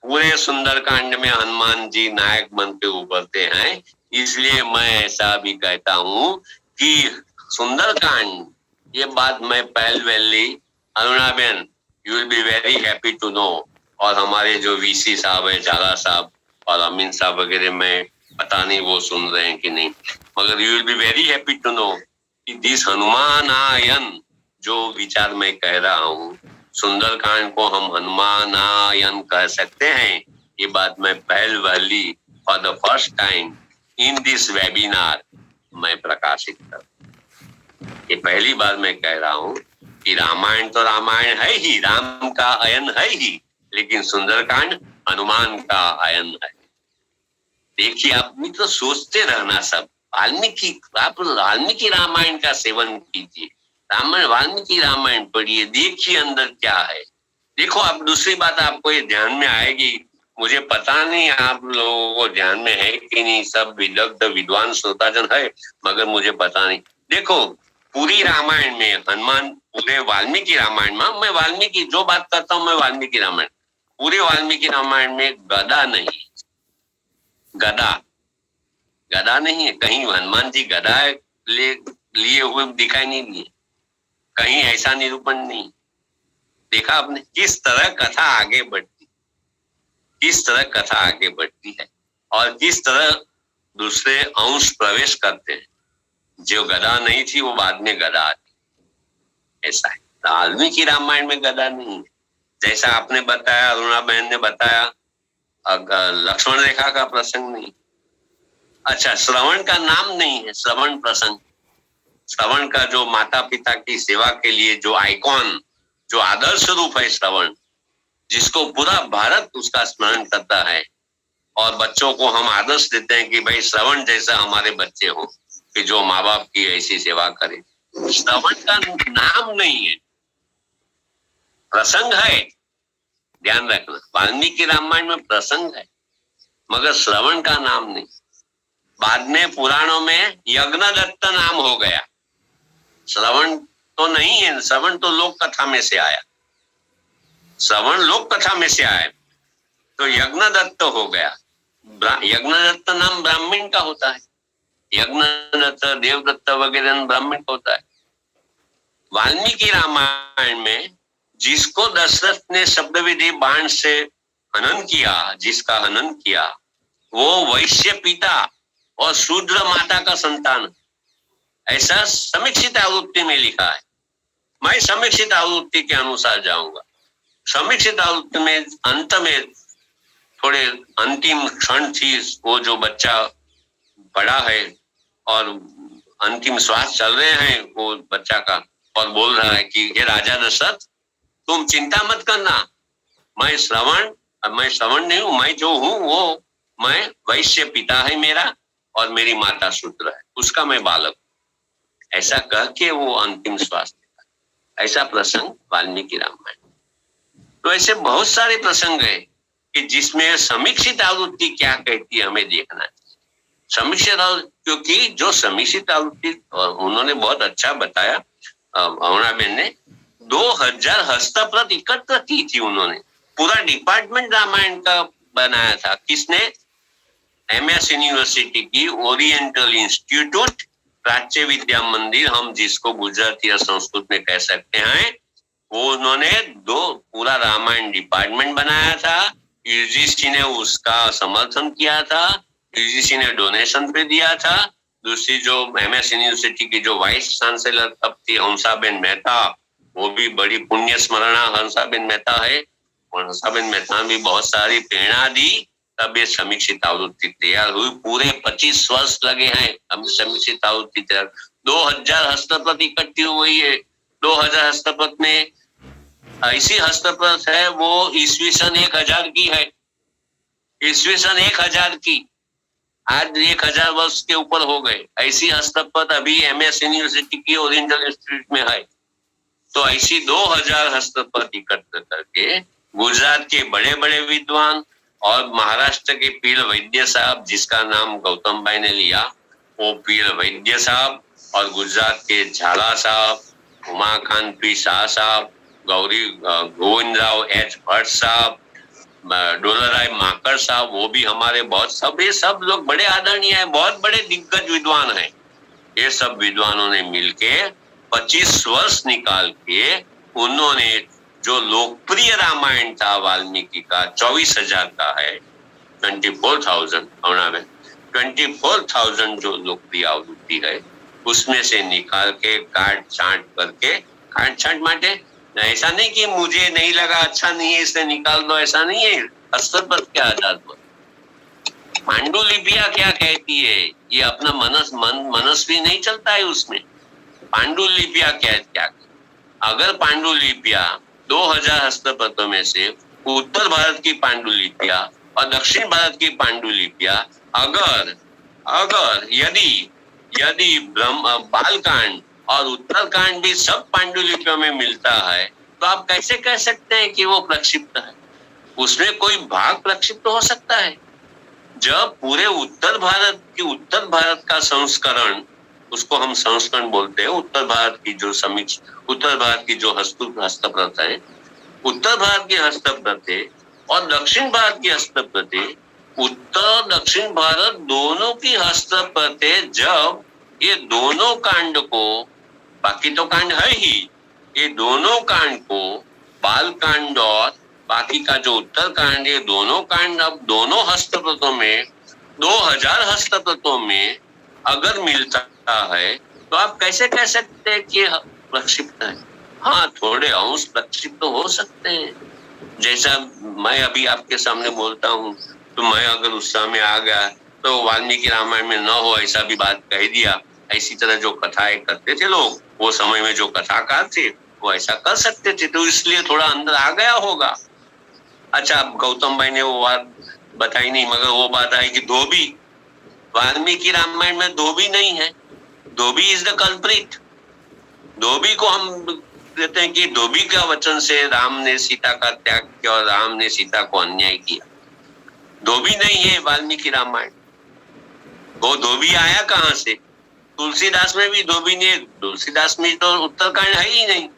पूरे सुंदरकांड में हनुमान जी नायक बन के उभरते हैं। इसलिए मैं ऐसा भी कहता हूं कि सुंदरकांड, ये बात मैं पहल वैली, Arunaben, you will be very happy to know, और हमारे जो वीसी साहब है, झाला साहब और अमीन साहब वगैरह, मैं पता नहीं वो सुन रहे हैं कि नहीं, मगर you will be very happy to know कि दिस हनुमानायन जो विचार मैं कह रहा हूँ, सुंदरकांड को हम हनुमानायन कह सकते हैं। ये बात मैं पहल वाली for the first time in this webinar मैं प्रकाशित कर, ये पहली बार मैं कह रहा हूँ कि रामायण तो रामायण है ही, राम का अयन है ही, लेकिन सुंदरकांड हनुमान का अयन है। देखिए, आप भी तो सोचते रहना सब। वाल्मीकि, आप वाल्मीकि रामायण का सेवन कीजिए, रामायण, वाल्मीकि रामायण पढ़िए, देखिए अंदर क्या है। देखो, आप दूसरी बात आपको ये ध्यान में आएगी, मुझे पता नहीं आप लोगों को ध्यान में है कि नहीं, सब विदग्ध विद्वान श्रोताजन है, मगर मुझे पता नहीं। देखो, पूरी रामायण में हनुमान, पूरे वाल्मीकि रामायण में, मैं वाल्मीकि जो बात करता हूँ मैं वाल्मीकि रामायण, पूरे वाल्मीकि रामायण में गदा नहीं, गदा नहीं है कहीं। हनुमान जी गदा लिए हुए दिखाई नहीं दिए कहीं, ऐसा निरूपण नहीं देखा आपने। किस तरह कथा आगे बढ़ती, किस तरह कथा आगे बढ़ती है और किस तरह दूसरे अंश प्रवेश करते हैं। जो गदा नहीं थी वो बाद में गदा आती, ऐसा है। वाल्मीकि रामायण में गदा नहीं है। जैसा आपने बताया, अरुणा बहन ने बताया, लक्ष्मण रेखा का प्रसंग नहीं। अच्छा, श्रवण का नाम नहीं है, श्रवण प्रसंग, श्रवण का जो माता पिता की सेवा के लिए जो आइकॉन, जो आदर्श रूप है श्रवण, जिसको पूरा भारत उसका स्मरण करता है, और बच्चों को हम आदर्श देते हैं कि भाई श्रवण जैसा हमारे बच्चे हो, कि जो माँ बाप की ऐसी सेवा करे। श्रवण का नाम नहीं है, प्रसंग है, ध्यान रखना। वाल्मीकि रामायण में प्रसंग है मगर श्रवण का नाम नहीं। बाद में पुराणों में यज्ञदत्त नाम हो गया, श्रवण तो नहीं है। श्रवण तो लोक कथा में से आया, श्रवण लोक कथा में से आया, तो यज्ञदत्त हो गया। यज्ञदत्त नाम ब्राह्मण का होता है, यज्ञदत्त, देवदत्त वगैरह ब्राह्मण का होता है। वाल्मीकि रामायण में जिसको दशरथ ने शब्द विधि बाण से हनन किया, जिसका हनन किया, वो वैश्य पिता और शूद्र माता का संतान, ऐसा समीक्षित आवृत्ति में लिखा है। मैं समीक्षित आवृत्ति के अनुसार जाऊंगा। समीक्षित आवृत्ति में अंत में थोड़े अंतिम क्षण थी, वो जो बच्चा बड़ा है और अंतिम श्वास चल रहे हैं वो बच्चा का, और बोल रहा है कि ये राजा दशरथ तुम चिंता मत करना, मैं श्रवण नहीं हूं, मैं जो हूं वो, मैं वैश्य पिता है मेरा और मेरी माता शूद्र है, उसका मैं बालक, ऐसा कह के वो अंतिम श्वास देता। ऐसा प्रसंग वाल्मीकि रामायण। तो ऐसे बहुत सारे प्रसंग है कि जिसमें समीक्षित आवृत्ति क्या कहती है हमें देखना चाहिए। समीक्षित, क्योंकि जो समीक्षित आवृत्ति, उन्होंने बहुत अच्छा बताया अरुणा बहन ने, 2000 हस्तप्रत एकत्र की थी उन्होंने, पूरा डिपार्टमेंट रामायण का बनाया था। किसने? MS यूनिवर्सिटी की ओरिएंटल इंस्टीट्यूट प्राच्य विद्या मंदिर, हम जिसको गुजराती या संस्कृत में कह सकते हैं, वो उन्होंने पूरा रामायण डिपार्टमेंट बनाया था। UGC ने उसका समर्थन किया था, UGC ने डोनेशन पे दिया था, दूसरी जो MS यूनिवर्सिटी की जो वाइस चांसलर तब थी हंसाबेन मेहता, वो भी बड़ी पुण्य स्मरणा हंसाबेन मेहता है। और हंसाबेन मेहता भी बहुत सारी प्रेरणा दी, तब ये समीक्षित आवृत्ति तैयार हुई। पूरे 25 वर्ष लगे हैं हम समीक्षित आवृत्ति तैयार। 2000 हस्तप्रत इकट्ठी हुई है। 2000 हस्तप्रत में ऐसी हस्तप्रत है वो ईस्वी सन 1000 की है। ईस्वी सन 1000 की, आज 1000 वर्ष के ऊपर हो गए। ऐसी हस्तप्रत अभी MS यूनिवर्सिटी की ओरिएंटल इंस्टीट्यूट में है। तो ऐसी 2000 हस्तप्रत इकट्ठा करके गुजरात के बड़े बड़े विद्वान और महाराष्ट्र के पीर वैद्य साहब, जिसका नाम गौतम भाई ने लिया, वो पीर वैद्य साहब, और गुजरात के झाला साहब, उमाकांत पी शाह साहब, गौरी गोविंदराव H भट्ट साहब, डोलाराय माकर साहब, वो भी हमारे बहुत, सब ये सब लोग बड़े आदरणीय हैं, बहुत बड़े दिग्गज विद्वान हैं। ये सब विद्वानों ने मिलके 25 वर्ष निकाल के उन्होंने जो लोकप्रिय रामायण था वाल्मीकि का, 24,000 का है, 24,000 जो लोकप्रिय आवृत्ति है, उसमें से निकाल के काट छांट करके, काट छांट माटे ऐसा नहीं कि मुझे नहीं लगा अच्छा नहीं है इसे निकाल दो, ऐसा नहीं है। हस्तप्रत के आधार पर पांडुलिपियां क्या कहती है, ये अपना मनस्वी नहीं चलता है उसमें। पांडुलिपियां क्या, अगर पांडुलिपियां 2000 हस्तप्रतों में से उत्तर भारत की पांडुलिपियां और दक्षिण भारत की पांडुलिपियां अगर यदि बालकांड और उत्तरकांड भी सब पांडुलिपियों में मिलता है, तो आप कैसे कह सकते हैं कि वो प्रक्षिप्त है? उसमें कोई भाग प्रक्षिप्त हो सकता है? जब पूरे उत्तर भारत का संस्करण, उसको हम संस्करण बोलते हैं, उत्तर भारत की जो हस्तप्रत है, उत्तर भारत की हस्तप्रत और दक्षिण भारत की हस्तप्रत, उत्तर दक्षिण भारत दोनों की हस्तप्रत, जब ये दोनों कांड को, बाकी तो कांड है ही, ये दोनों कांड को, बाल कांड और बाकी का जो उत्तर कांड, ये दोनों कांड अब दोनों हस्तप्रतों में, 2000 हस्तप्रतों में अगर मिलता है, तो आप कैसे कह सकते हैं कि प्रक्षिप्त है? हाँ, थोड़े अंश प्रक्षिप्त हो सकते हैं। जैसा मैं अभी आपके सामने बोलता हूँ, तो मैं अगर उस समय आ गया तो वाल्मीकि रामायण में न हो ऐसा भी बात कह दिया। ऐसी तरह जो कथाएं करते थे लोग, वो समय में जो कथाकार थे, वो ऐसा कर सकते थे, तो इसलिए थोड़ा अंदर आ गया होगा। अच्छा, गौतम भाई ने वो बात बताई नहीं, मगर वो बात आई कि धोबी, वाल्मीकि रामायण में धोबी नहीं है। धोबी इज द कल्प्रिट। धोबी को हम कहते हैं कि धोबी का वचन से राम ने सीता का त्याग किया और राम ने सीता को अन्याय किया। धोबी नहीं है वाल्मीकि रामायण। वो धोबी आया कहां से? तुलसीदास में भी धोबी ने, तुलसीदास में तो उत्तरकांड है ही नहीं,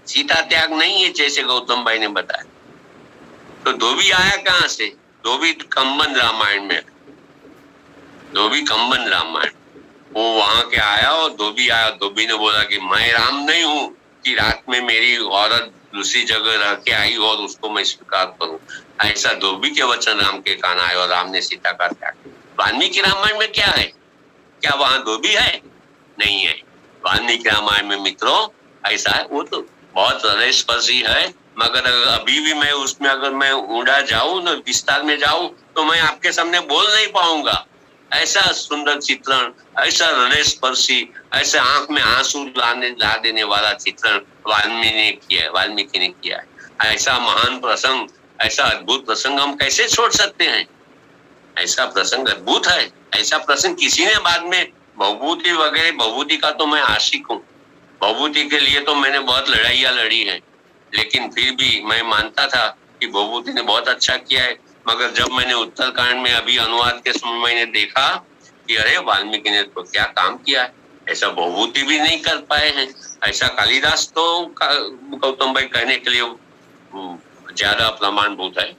सीता त्याग नहीं है जैसे गौतम भाई ने बताया। तो धोबी आया कहां से? धोबी कंबन रामायण में, धोबी कंबन रामायण, वो वहां के आया और धोबी आया। धोबी ने बोला कि मैं राम नहीं हूं कि रात में मेरी औरत दूसरी जगह रह के आई और उसको मैं स्वीकार करूं। ऐसा धोबी के वचन राम के कान आए और राम ने सीता का त्याग। वाल्मीकि रामायण में क्या है? क्या वहां धोबी है? नहीं है। वाल्मीकि रामायण में मित्रों ऐसा है, वो तो बहुत हृदयस्पर्शी है, मगर अभी भी मैं उसमें अगर मैं ऊंडा जाऊं ना, विस्तार में जाऊं, तो मैं आपके सामने बोल नहीं पाऊंगा। ऐसा सुंदर चित्रण, ऐसा हृदयस्पर्शी, ऐसे आंख में आंसू ला देने वाला चित्रण वाल्मीकि ने किया है। ऐसा महान प्रसंग, ऐसा अद्भुत प्रसंग हम कैसे छोड़ सकते हैं? ऐसा प्रसंग अद्भुत है। ऐसा प्रसंग किसी ने बाद में, भवभूति वगैरह, भवभूति का तो मैं आशिक हूँ, भवभूति के लिए तो मैंने बहुत लड़ाइयां लड़ी है, लेकिन फिर भी मैं मानता था कि भवभूति ने बहुत अच्छा किया है। मगर जब मैंने उत्तरकांड में अभी अनुवाद के समय मैंने देखा कि अरे वाल्मीकि ने तो क्या काम किया है, ऐसा भवभूति भी नहीं कर पाए हैं। ऐसा कालिदास तो गौतम भाई कहने के लिए ज्यादा प्रमाणभूत है,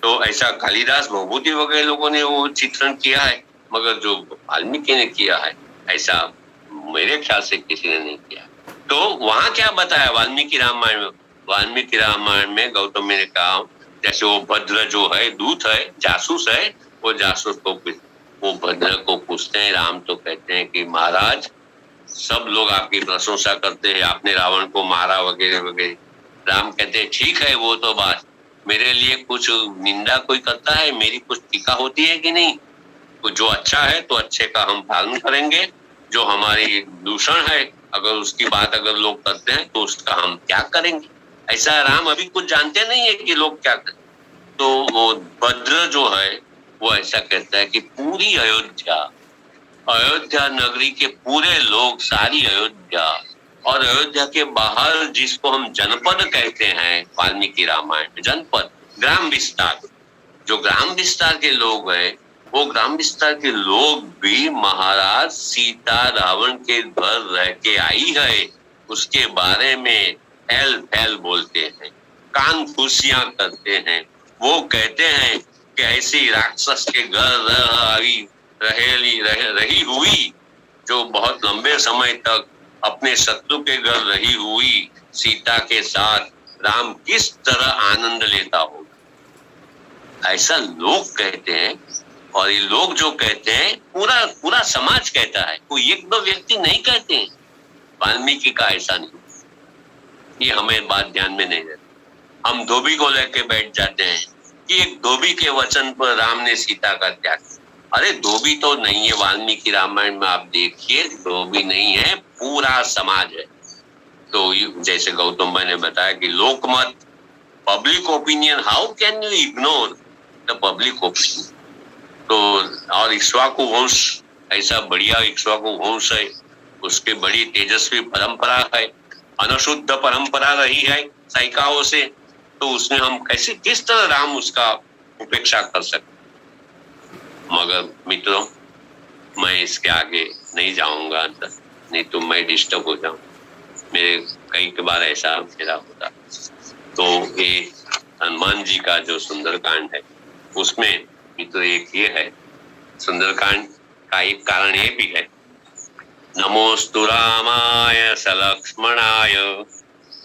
तो ऐसा कालिदास, भवभूति वगैरह लोगों ने वो चित्रण किया है, मगर जो वाल्मीकि ने किया है ऐसा मेरे ख्याल से किसी ने नहीं किया। तो वहां क्या बताया वाल्मीकि रामायण में? वाल्मीकि रामायण में गौतम ने कहा, जैसे वो भद्र जो है, दूत है, जासूस है, वो जासूस को वो भद्र को पूछते हैं, राम तो कहते हैं कि महाराज सब लोग आपकी प्रशंसा करते हैं, आपने रावण को मारा वगैरह वगैरह। राम कहते हैं ठीक है, वो तो बात, मेरे लिए कुछ निंदा कोई करता है, मेरी कुछ टीका होती है कि नहीं? तो जो अच्छा है तो अच्छे का हम पालन करेंगे, जो हमारी दूषण है अगर उसकी बात अगर लोग करते हैं तो उसका हम त्याग करेंगे। ऐसा राम अभी कुछ जानते नहीं है कि लोग क्या करें। तो वो भद्र जो है वो ऐसा कहता है कि पूरी अयोध्या नगरी के पूरे लोग, सारी अयोध्या और अयोध्या के बाहर जिसको हम जनपद कहते हैं, वाल्मीकि रामायण जनपद, ग्राम विस्तार, जो ग्राम विस्तार के लोग हैं, वो ग्राम विस्तार के लोग भी महाराज सीता रावण के घर रह के आई है उसके बारे में एल फैल बोलते हैं, कान खुशियां करते हैं। वो कहते हैं कि ऐसी राक्षस के घर रही हुई, जो बहुत लंबे समय तक अपने शत्रु के घर रही हुई सीता के साथ राम किस तरह आनंद लेता होगा, ऐसा लोग कहते हैं। और ये लोग जो कहते हैं पूरा समाज कहता है, कोई एक दो व्यक्ति नहीं कहते हैं। वाल्मीकि का ऐसा नहीं, ये हमें बात ध्यान में नहीं रहती। हम धोबी को लेके बैठ जाते हैं कि एक धोबी के वचन पर राम ने सीता का त्याग किया। अरे धोबी तो नहीं है, वाल्मीकि रामायण में आप देखिए धोबी नहीं है, पूरा समाज है। तो जैसे गौतम भाई ने बताया कि लोकमत, public opinion, how can you ignore the public opinion. तो और इक्ष्वाकु वंश, ऐसा बढ़िया इक्ष्वाकु वंश है, उसके बड़ी तेजस्वी परंपरा है, अनशुद्ध परंपरा रही है सैकाओं से, तो उसमें हम कैसे किस तरह राम उसका उपेक्षा कर सकते। मगर मित्रों, मैं इसके आगे नहीं जाऊंगा, नहीं तो मैं डिस्टर्ब हो जाऊं, मेरे कई बार ऐसा मेरा होता। तो ये हनुमान जी का जो सुंदरकांड है उसमें तो एक ये है, सुंदरकांड का एक कारण ये भी है, नमोस्तु रामाय सलक्ष्मणाय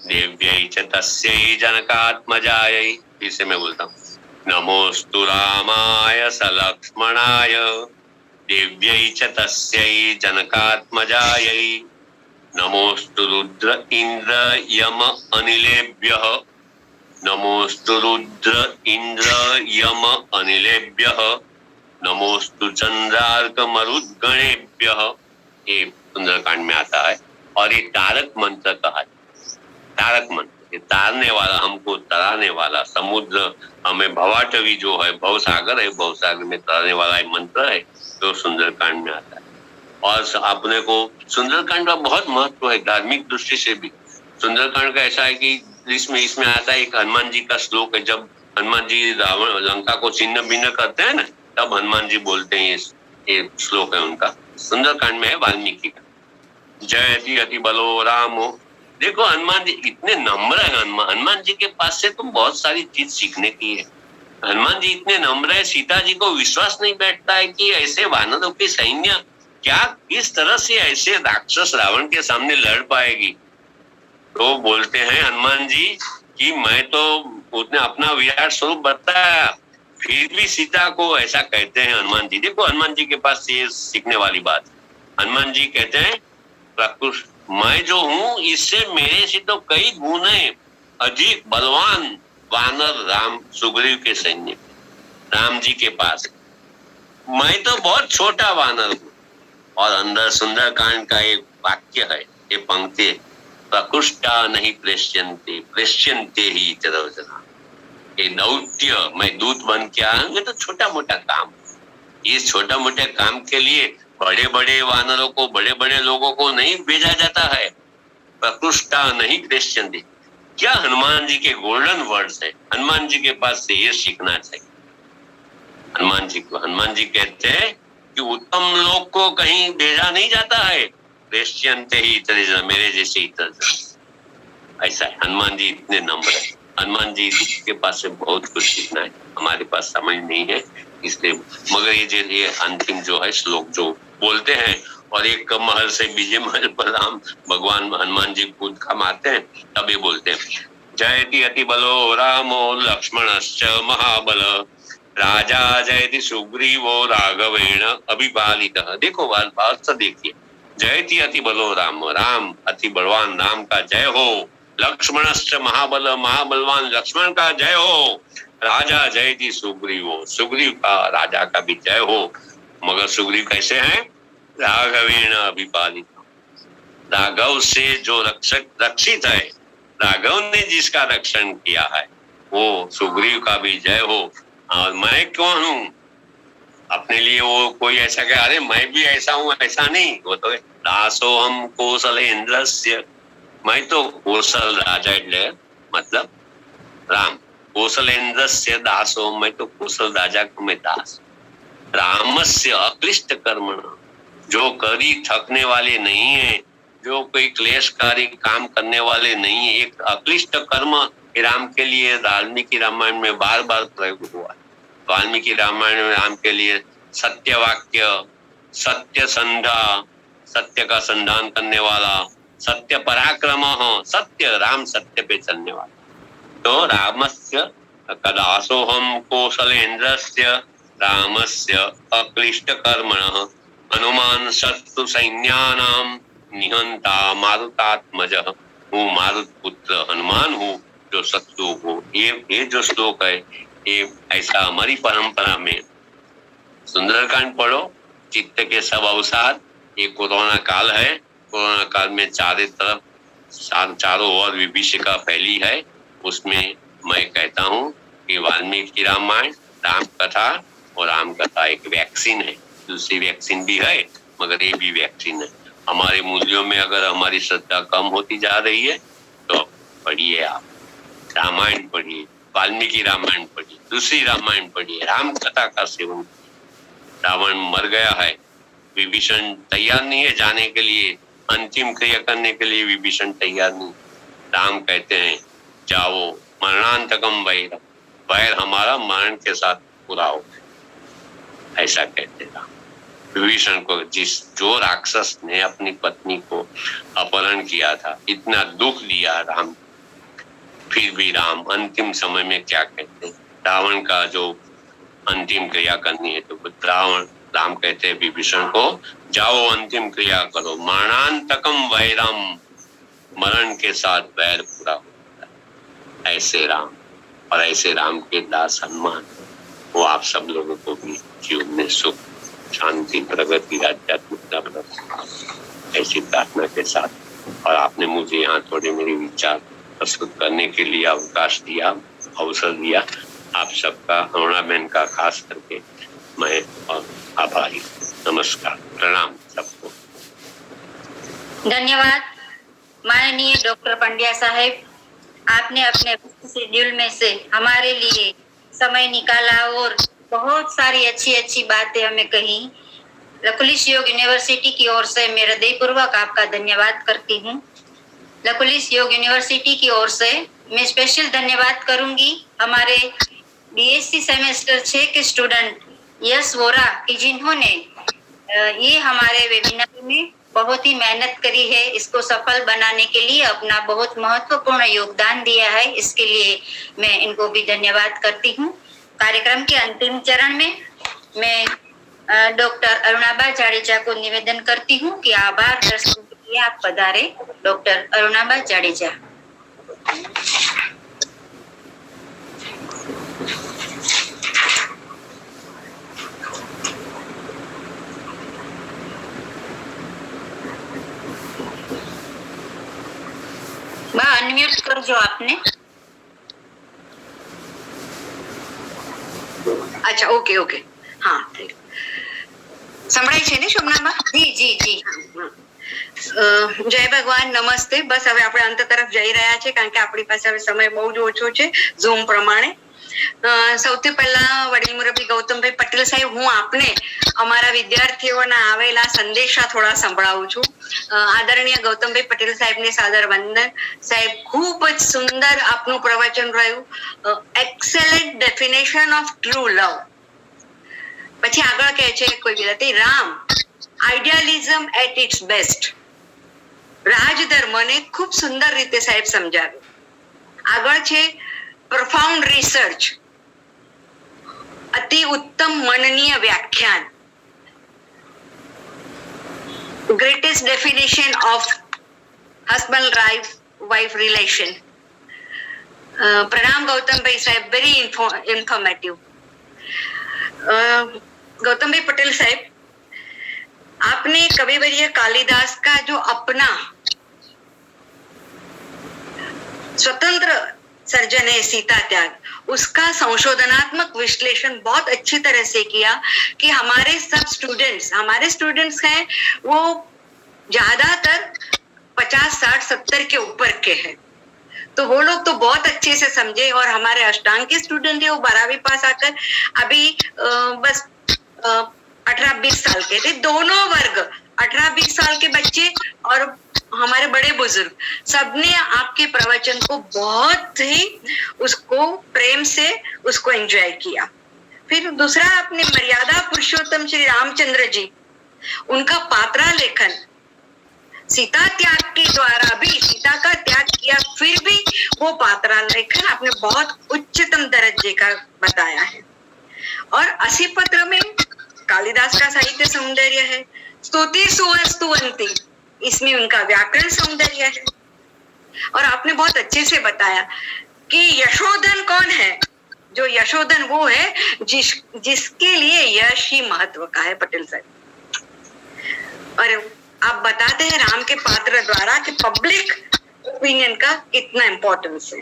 देव्यै च तस्यै जनकात्मजायै। फिर से मैं बोलता हूँ, नमोस्तु रामाय सलक्ष्मणाय देव्यै च तस्यै जनकात्मजायै, नमोस्तु रुद्र इंद्र यम अनिलेभ्यः, नमोस्तु रुद्र इंद्र यम अनिलेभ्यः, नमोस्तु चंद्रार्क मरुद्गणेभ्यः। ये सुंदरकांड में आता है और ये तारक मंत्र कहा है। तारक मंत्र, ये तारने वाला, हमको तराने वाला, समुद्र हमें भवाटवी जो है, भवसागर है, भवसागर में तराने वाला ये मंत्र है, तो सुंदरकांड में आता है। और अपने को सुंदरकांड का बहुत महत्व है धार्मिक दृष्टि से भी। सुंदरकांड का ऐसा है कि इसमें आता है एक हनुमान जी का श्लोक है, जब हनुमान जी रावण लंका को छिन्न भिन्न करते हैं ना, तब हनुमान जी बोलते हैं, ये श्लोक है उनका, सुंदरकांड में है वाल्मीकि का। जयति अति बलो रामो। देखो हनुमान जी इतने नम्र है, हनुमान जी के पास से तुम बहुत सारी चीज सीखने की है। हनुमान जी इतने नम्र है, सीता जी को विश्वास नहीं बैठता है कि ऐसे वानरों की सैन्य क्या किस तरह से ऐसे राक्षस रावण के सामने लड़ पाएगी। तो बोलते हैं हनुमान जी कि मैं तो उसने अपना विराट स्वरूप बताया, फिर भी सीता को ऐसा कहते हैं हनुमान जी। देखो हनुमान जी के पास ये सीखने वाली बात, हनुमान जी कहते हैं प्रकृष्ट, मैं जो हूँ इससे मेरे से तो कई गुने अधिक बलवान वानर राम सुग्रीव के सैन्य राम जी के पास, मैं तो बहुत छोटा वानर हूँ। और अंदर सुंदरकांड का एक वाक्य है, ये पंक्ति, प्रकृष्टा नहीं प्रेष्यन्ते प्रेष्यन्ते ही चरवजना। ये दौत्य, मैं दूत बन के आऊंगे तो छोटा मोटा काम, इस छोटा मोटे काम के लिए बड़े बड़े वानरों को, बड़े बड़े लोगों को नहीं भेजा जाता है। प्रकृष्टा नहीं प्रेष्यन्ते, क्या हनुमान जी के गोल्डन वर्ड्स है, हनुमान जी के पास से ये सीखना चाहिए। हनुमान जी को, हनुमान जी कहते हैं कि उत्तम लोग को कहीं भेजा नहीं जाता है, प्रेष्यन्ते ही इतरे, मेरे जैसे इतर। ऐसा है, हनुमान जी इतने नम्र है। हनुमान जी के पास से बहुत कुछ सीखना है, हमारे पास समझ नहीं है इसलिए। मगर ये अंतिम जो है श्लोक जो बोलते हैं, और एक महल से बीजे महल पर राम भगवान हनुमान जी कूद खमाते हैं, तब ये बोलते हैं, जयति अति बलो रामो लक्ष्मणश्च महाबल राजा जयति सुग्रीवो राघवेण अभिपालितः। देखो बात से देखिए, जयति अति बलो राम, राम अति बलवान राम का जय हो। लक्ष्मणश्च महाबलवान लक्ष्मण का जय हो। राजा जयति सुग्रीवो, सुग्रीव का राजा का भी जय हो। मगर सुग्रीव कैसे हैं? राघवेण अभिपालित, राघव से जो रक्षित है, राघव ने जिसका रक्षण किया है, वो सुग्रीव का भी जय हो। और मैं कौन हूँ? अपने लिए वो कोई ऐसा कहे अरे मैं भी ऐसा हूँ, ऐसा नहीं। वो तो दासो हम कौशलेन्द्रस्य, मैं तो कौशल राजा मतलब राम, कौशलेन्द्रस्य दासो, मैं तो कौशल राजा का मैं दास। रामस्य अक्लिष्ट कर्मण, जो करी थकने वाले नहीं है, जो कोई क्लेशकारी काम करने वाले नहीं है। एक अक्लिष्ट कर्म राम के लिए वाल्मीकि रामायण में बार बार प्रयोग हुआ। वाल्मीकि रामायण में राम के लिए सत्य वाक्य, सत्य संधा, सत्य का संधान करने वाला, सत्य पराक्रम, सत्य राम सत्य पे चलने वाला। तो रामस्य कदासोहम कौशलेन्द्रस्य रामस्य अक्लिष्ट कर्मणः हनुमान शत्रु सैन्यानाम निहंता मारुतात्मजः। हूँ मारुत पुत्र हनुमान हूँ जो शत्रु को। ये जो श्लोक है ये ऐसा हमारी परंपरा में। सुंदरकांड पढ़ो, चित्त के सब अवसाद। ये कोरोना काल है, कोरोना काल में चारों ओर विभीषिका फैली है। उसमें मैं कहता हूँ कि वाल्मीकि रामायण, राम कथा और राम कथा एक वैक्सीन है। दूसरी वैक्सीन भी है मगर ये भी वैक्सीन है। हमारे मूल्यों में अगर हमारी श्रद्धा कम होती जा रही है तो पढ़िए, आप रामायण पढ़िए, वाल्मीकि रामायण पढ़िए, दूसरी रामायण पढ़िए, राम कथा का सेवन। रावण मर गया है, विभीषण तैयार नहीं है जाने के लिए, अंतिम क्रिया करने के लिए विभीषण तैयार नहीं। राम कहते हैं जाओ मरणांतकम वैर, वैर हमारा मरण के साथ पूरा हो, ऐसा कहते राम। विभीषण को जो राक्षस ने अपनी पत्नी को अपहरण किया था, इतना दुख दिया राम, फिर भी राम अंतिम समय में क्या कहते हैं? रावण का जो अंतिम क्रिया करनी है तो राम कहते हैं विभीषण को जाओ अंतिम क्रिया करो, मरणांतकम वैरम, मरण के साथ वैर पूरा होता है। ऐसे राम और ऐसे राम के दास हनुमान, वो आप सब लोगों को भी जीवन में सुख, शांति, प्रगति, आध्यात्मिकता प्राप्त, ऐसी प्रार्थना के साथ। और आपने मुझे यहाँ थोड़े मेरे विचार प्रस्तुत करने के लिए अवकाश दिया, अवसर दिया। आप सबका, अरुणा बहन का खास करके मैं और आभारी। नमस्कार, प्रणाम सबको। धन्यवाद माननीय डॉक्टर पंड्या साहेब, आपने अपने शेड्यूल में से हमारे लिए समय निकाला और बहुत सारी अच्छी बातें हमें कही। लकुलिश योग यूनिवर्सिटी की ओर से मैं हृदयपूर्वक आपका धन्यवाद करती हूँ। लकुलिश योग यूनिवर्सिटी की ओर से मैं स्पेशल धन्यवाद करूंगी हमारे बीएससी सेमेस्टर 6 के स्टूडेंट यश वोरा की, जिन्होंने ये हमारे वेबिनार में बहुत ही मेहनत करी है। इसको सफल बनाने के लिए अपना बहुत महत्वपूर्ण योगदान दिया है। इसके लिए मैं इनको भी धन्यवाद करती हूँ। कार्यक्रम के अंतिम चरण में मैं डॉक्टर अरुणाबा जाडेजा को निवेदन करती हूँ कि आभार दर्शन के लिए आप पधारे। डॉक्टर अरुणाबा जाडेजा। अनम्यूट कर जो आपने। अच्छा, ओके ओके, हाँ સંભળાય છે ને શોભનાબા? જી જી જી। જય ભગવાન, નમસ્તે। બસ હવે આપણે અંત તરફ જઈ રહ્યા છે કારણ કે આપણી પાસે હવે સમય બહુ જ ઓછો છે ઝૂમ પ્રમાણે। સૌથી પહેલા વડીલ મુરબ્બી ગૌતમભાઈ પટેલ સાહેબ, હું આપને અમારા વિદ્યાર્થીઓના આવેલા સંદેશા થોડા સંભળાવું છું। આદરણીય ગૌતમભાઈ પટેલ સાહેબને સાદર વંદન। સાહેબ, ખૂબ જ સુંદર આપનું પ્રવચન રહ્યું। એક્સેલન્ટ ડેફિનેશન ઓફ ટ્રુ લવ। પછી આગળ કહે છે કોઈ વિરતી, રામ આઈડિયાલિઝમ એટ ઇટ્સ બેસ્ટ। રાજધર્મને ખૂબ સુંદર રીતે સાહેબ સમજાવ્યું। આગળ છે profound research, अति उत्तम मननीय व्याख्यान, greatest definition of husband wife relation. प्रणाम गौतम भाई साहब, वेरी इंफॉर्मेटिव। गौतम भाई पटेल साहब, आपने कविवर्य कालिदास का जो अपना स्वतंत्र सर्जन है सीता त्याग, उसका संशोधनात्मक विश्लेषण बहुत अच्छी तरह से किया कि हमारे स्टूडेंट्स हैं वो ज्यादातर 50, 60, 70 के ऊपर के हैं, तो वो लोग तो बहुत अच्छे से समझे। और हमारे अष्टांग के स्टूडेंट है वो 12वीं पास आकर अभी बस 18-20 साल के थे। दोनों वर्ग 18-20 साल के बच्चे और हमारे बड़े बुजुर्ग सबने आपके प्रवचन को बहुत ही उसको प्रेम से उसको एंजॉय किया। फिर दूसरा, आपने मर्यादा पुरुषोत्तम श्री रामचंद्र जी, उनका पात्रा लेखन, सीता त्याग के द्वारा भी सीता का त्याग किया, फिर भी वो पात्रा लेखन आपने बहुत उच्चतम दर्जे का बताया है। और 80 पत्र में कालिदास का साहित्य सौंदर्य है, स्तुति सुवंती, इसमें उनका व्याकरण सौंदर्य है। और आपने बहुत अच्छे से बताया कि यशोधन कौन है। जो यशोधन वो है जिसके लिए यश ही महत्व का है, पटेल साहब। और आप बताते हैं राम के पात्र द्वारा कि पब्लिक ओपिनियन का कितना इंपॉर्टेंस है।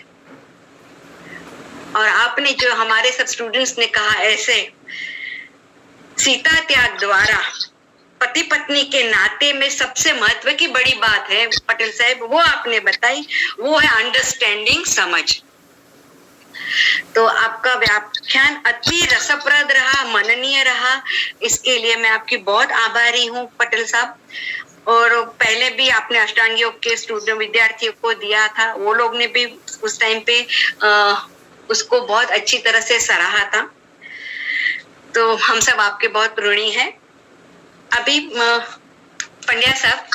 और आपने जो हमारे सब स्टूडेंट्स ने कहा ऐसे सीता त्याग द्वारा पति पत्नी के नाते में सबसे महत्व की बड़ी बात है पटेल साहब, वो आपने बताई, वो है अंडरस्टैंडिंग, समझ। तो आपका व्याख्यान अति रसप्रद रहा, मननीय रहा, इसके लिए मैं आपकी बहुत आभारी हूँ पटेल साहब। और पहले भी आपने अष्टांग योग के स्टूडेंट विद्यार्थियों को दिया था, वो लोग ने भी उस टाइम पे उसको बहुत अच्छी तरह से सराहा था। तो हम सब आपके बहुत ऋणी हैं। अभी पंड्या साहब,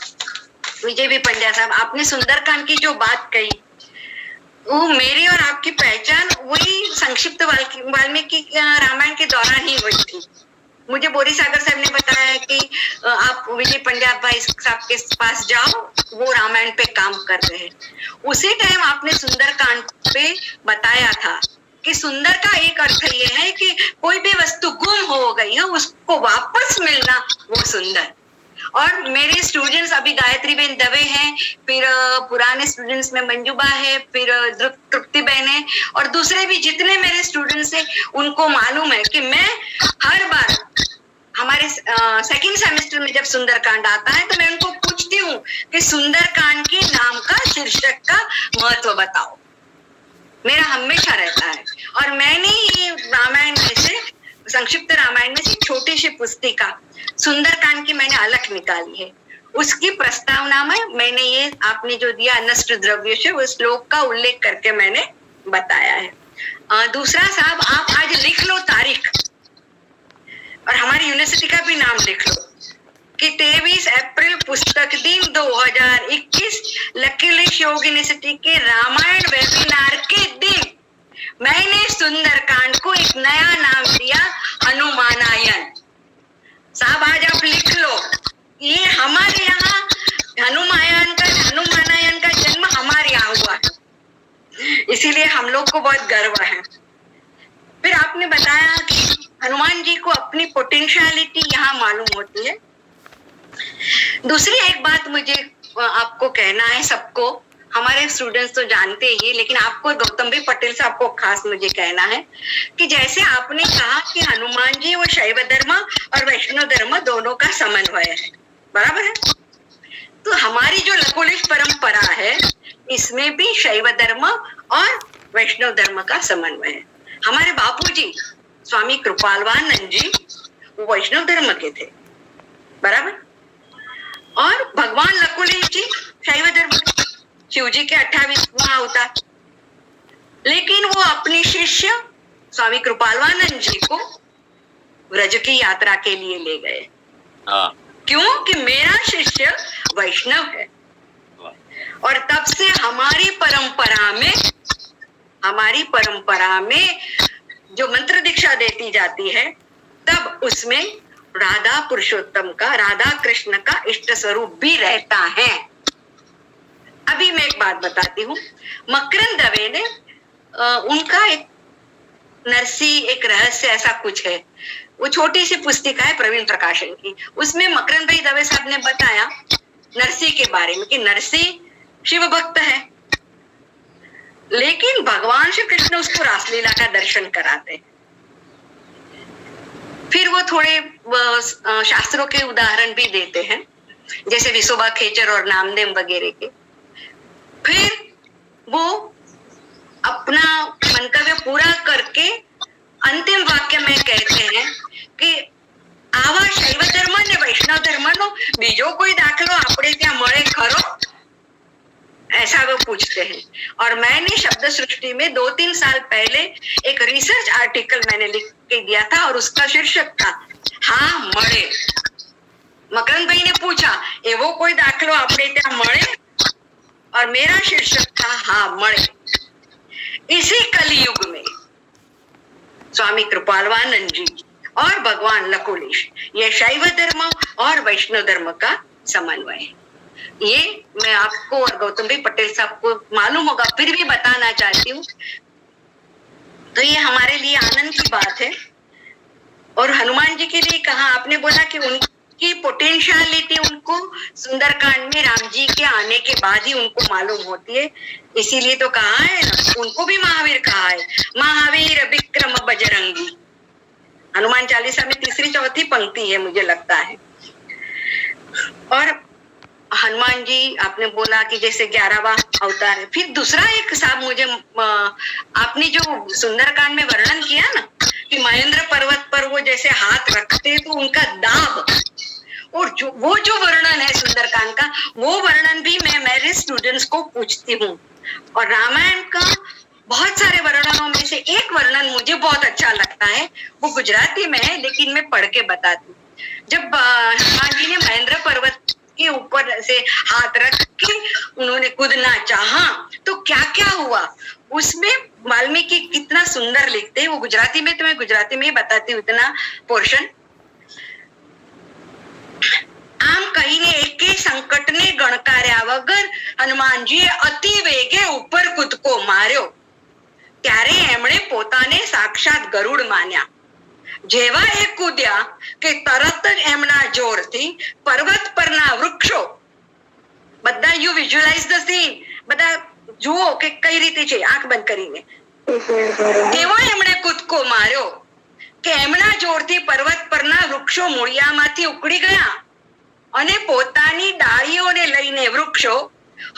विजय भी पंड्या साहब, आपने सुंदरकांड की जो बात कही वो मेरी और आपकी पहचान वही संक्षिप्त वाल्मीकि रामायण के दौरान ही हुई थी। मुझे बोरी सागर साहब ने बताया कि आप विजय पंड्या भाई साहब के पास जाओ, वो रामायण पे काम कर रहे हैं। उसी टाइम आपने सुंदरकांड पे बताया था कि सुंदर का एक अर्थ ये है कि कोई भी वस्तु गुम हो गई हो उसको वापस मिलना, वो सुंदर। और मेरे स्टूडेंट्स अभी गायत्री बेन दवे हैं, फिर पुराने स्टूडेंट्स में मंजूबा है, फिर तृप्ति बहन है, और दूसरे भी जितने मेरे स्टूडेंट्स हैं उनको मालूम है कि मैं हर बार हमारे सेकंड सेमेस्टर में जब सुंदरकांड आता है तो मैं उनको पूछती हूँ कि सुंदरकांड के नाम का शीर्षक का महत्व बताओ। मेरा हमेशा रहता है। और मैंने ये रामायण में से, संक्षिप्त रामायण में से छोटी सी पुस्तिका सुंदरकांड की मैंने अलग निकाली है। उसकी प्रस्तावना में मैंने ये आपने जो दिया नष्ट द्रव्य से, उस श्लोक का उल्लेख करके मैंने बताया है। दूसरा साहब, आप आज लिख लो तारीख और हमारी यूनिवर्सिटी का भी नाम लिख लो कि 23 अप्रैल पुस्तक दिन 2021 लकीलिश योग यूनिवर्सिटी के रामायण वेबिनार के दिन मैंने सुंदरकांड को एक नया नाम दिया, हनुमानायन। साहब आज आप लिख लो, ये हमारे यहाँ हनुमानायन का जन्म हमारे यहाँ हुआ है, इसीलिए हम लोग को बहुत गर्व है। फिर आपने बताया कि हनुमान जी को अपनी पोटेंशियलिटी यहाँ मालूम होती है। दूसरी एक बात मुझे आपको कहना है, सबको, हमारे स्टूडेंट्स तो जानते ही, लेकिन आपको गौतम भाई पटेल से आपको खास मुझे कहना है कि जैसे आपने कहा कि हनुमान जी वो शैव धर्म और वैष्णव धर्म दोनों का समन्वय है, बराबर है? तो हमारी जो लकुलिश परंपरा है इसमें भी शैव धर्म और वैष्णव धर्म का समन्वय है। हमारे बापूजी स्वामी कृपालवानंद जी वो वैष्णव धर्म के थे, बराबर? और भगवान लकुलिश जी शैव धर्म, शिव जी के 28वां अवतार। लेकिन वो अपने शिष्य स्वामी कृपालवानंद जी को व्रज की यात्रा के लिए ले गए। क्यों? कि मेरा शिष्य वैष्णव है। और तब से हमारी परंपरा में जो मंत्र दीक्षा दिशा देती जाती है, तब उसमें राधा पुरुषोत्तम का, राधा कृष्ण का इष्ट स्वरूप भी रहता है। अभी मैं एक बात बताती हूँ। मकरंद दवे ने उनका एक नरसी, एक रहस्य ऐसा कुछ है, वो छोटी सी पुस्तिका है प्रवीण प्रकाशन की। उसमें मकरंद भाई दवे साहब ने बताया नरसी के बारे में कि नरसी शिव भक्त है, लेकिन भगवान श्री कृष्ण उसको रासलीला का दर्शन कराते हैं। फिर वो थोड़े शास्त्रों के उदाहरण भी देते हैं, जैसे विसोबा खेचर और नामदेव वगैरह के। फिर वो अपना मंतव्य पूरा करके अंतिम वाक्य में कहते हैं कि आवा शैव धर्म ने वैष्णव धर्म नो बीजो कोई दाखलो आपणे ત્યાં મળે खरो, ऐसा वो पूछते हैं। और मैंने शब्द सृष्टि में 2-3 साल पहले एक रिसर्च आर्टिकल मैंने लिख के दिया था और उसका शीर्षक था हाँ मळे। मकरंद भाई ने पूछा एवो कोई दाखलो आपणे ત્યાં મળે, और मेरा शीर्षक था हाँ मळे। इसी कलयुग में स्वामी कृपालवानंद जी और भगवान लकुलिश, ये शैव धर्म और वैष्णव धर्म का समन्वय है। ये मैं आपको और गौतम भाई पटेल साहब को मालूम होगा, फिर भी बताना चाहती हूँ। तो ये हमारे लिए आनंद की बात है। और हनुमान जी के लिए कहा, आपने बोला कि उनकी पोटेंशियलिटी उनको सुंदरकांड में राम जी के आने के बाद ही उनको मालूम होती है, इसीलिए तो कहा है ना, उनको भी महावीर कहा है, महावीर विक्रम बजरंगी। हनुमान चालीसा में 3-4 पंक्ति है मुझे लगता है। और हनुमान जी आपने बोला कि जैसे 11वां अवतार है। फिर दूसरा एक साहब मुझे आपने जो सुंदरकांड में वर्णन किया ना कि महेंद्र पर्वत पर वो जैसे हाथ रखते तो उनका दाब, और वो जो वर्णन है सुंदरकांड का, वो वर्णन भी मैं मेरे स्टूडेंट्स को पूछती हूँ। और रामायण का बहुत सारे वर्णनों में से एक वर्णन मुझे बहुत अच्छा लगता है, वो गुजराती में है लेकिन मैं पढ़ के बताती हूँ। जब हनुमान जी ने महेंद्र पर्वत के ऊपर से हाथ रख के उन्होंने कूदना चाहा तो क्या क्या हुआ, उसमें वाल्मीकि कितना सुंदर लिखते हैं। वो गुजराती में, तो मैं गुजराती में ही बताती हूँ इतना पोर्शन। આમ કહીને એકે સંકટને ગણકાર્યા વગર હનુમાનજીએ અતિ વેગે ઉપર કૂદકો માર્યો, ત્યારે એમણે પોતાને સાક્ષાત ગરુડ માન્યા। જેવા એ કૂદ્યા કે તરત જ એમના જોરથી પર્વત પરના વૃક્ષો, બધા યુ વિઝ્યુઅલાઇઝ ધ સીન, બધા જુઓ કે કઈ રીતે છે, આંખ બંધ કરીને। એવો એમણે કૂદકો માર્યો કે એમના જોરથી પર્વત પરના વૃક્ષો મૂળિયામાંથી ઉકળી ગયા અને પોતાની ડાળીઓને લઈને વૃક્ષો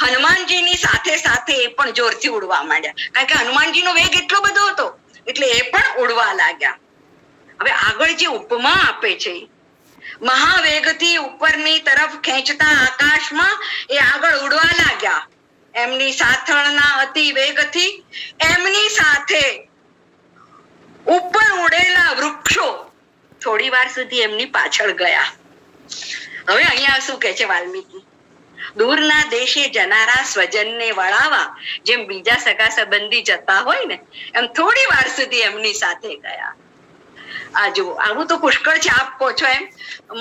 હનુમાનજીની સાથે સાથે એ પણ જોરથી ઉડવા માંડ્યા, કારણ કે હનુમાનજીનો વેગ એટલો બધો હતો એટલે એ પણ ઉડવા લાગ્યા। હવે આગળ જે ઉપમા આપે છે, મહાવેગથી ઉપરની તરફ ખેંચતા આકાશમાં એ આગળ ઉડવા લાગ્યા એમની સાથળના અતિ વેગથી, એમની સાથે ઉપર ઉડેલા વૃક્ષો થોડી વાર સુધી એમની પાછળ ગયા। હવે અહીંયા શું કહે છે વાલ્મીકી, દૂરના દેશે જનારા સ્વજનને વળાવા જેમ બીજા સગા સંબંધી જતા હોય ને, એમ થોડી વાર સુધી એમની સાથે ગયા। આ જુઓ, આવું તો પુષ્કળ છે, આપ કહો છો એમ।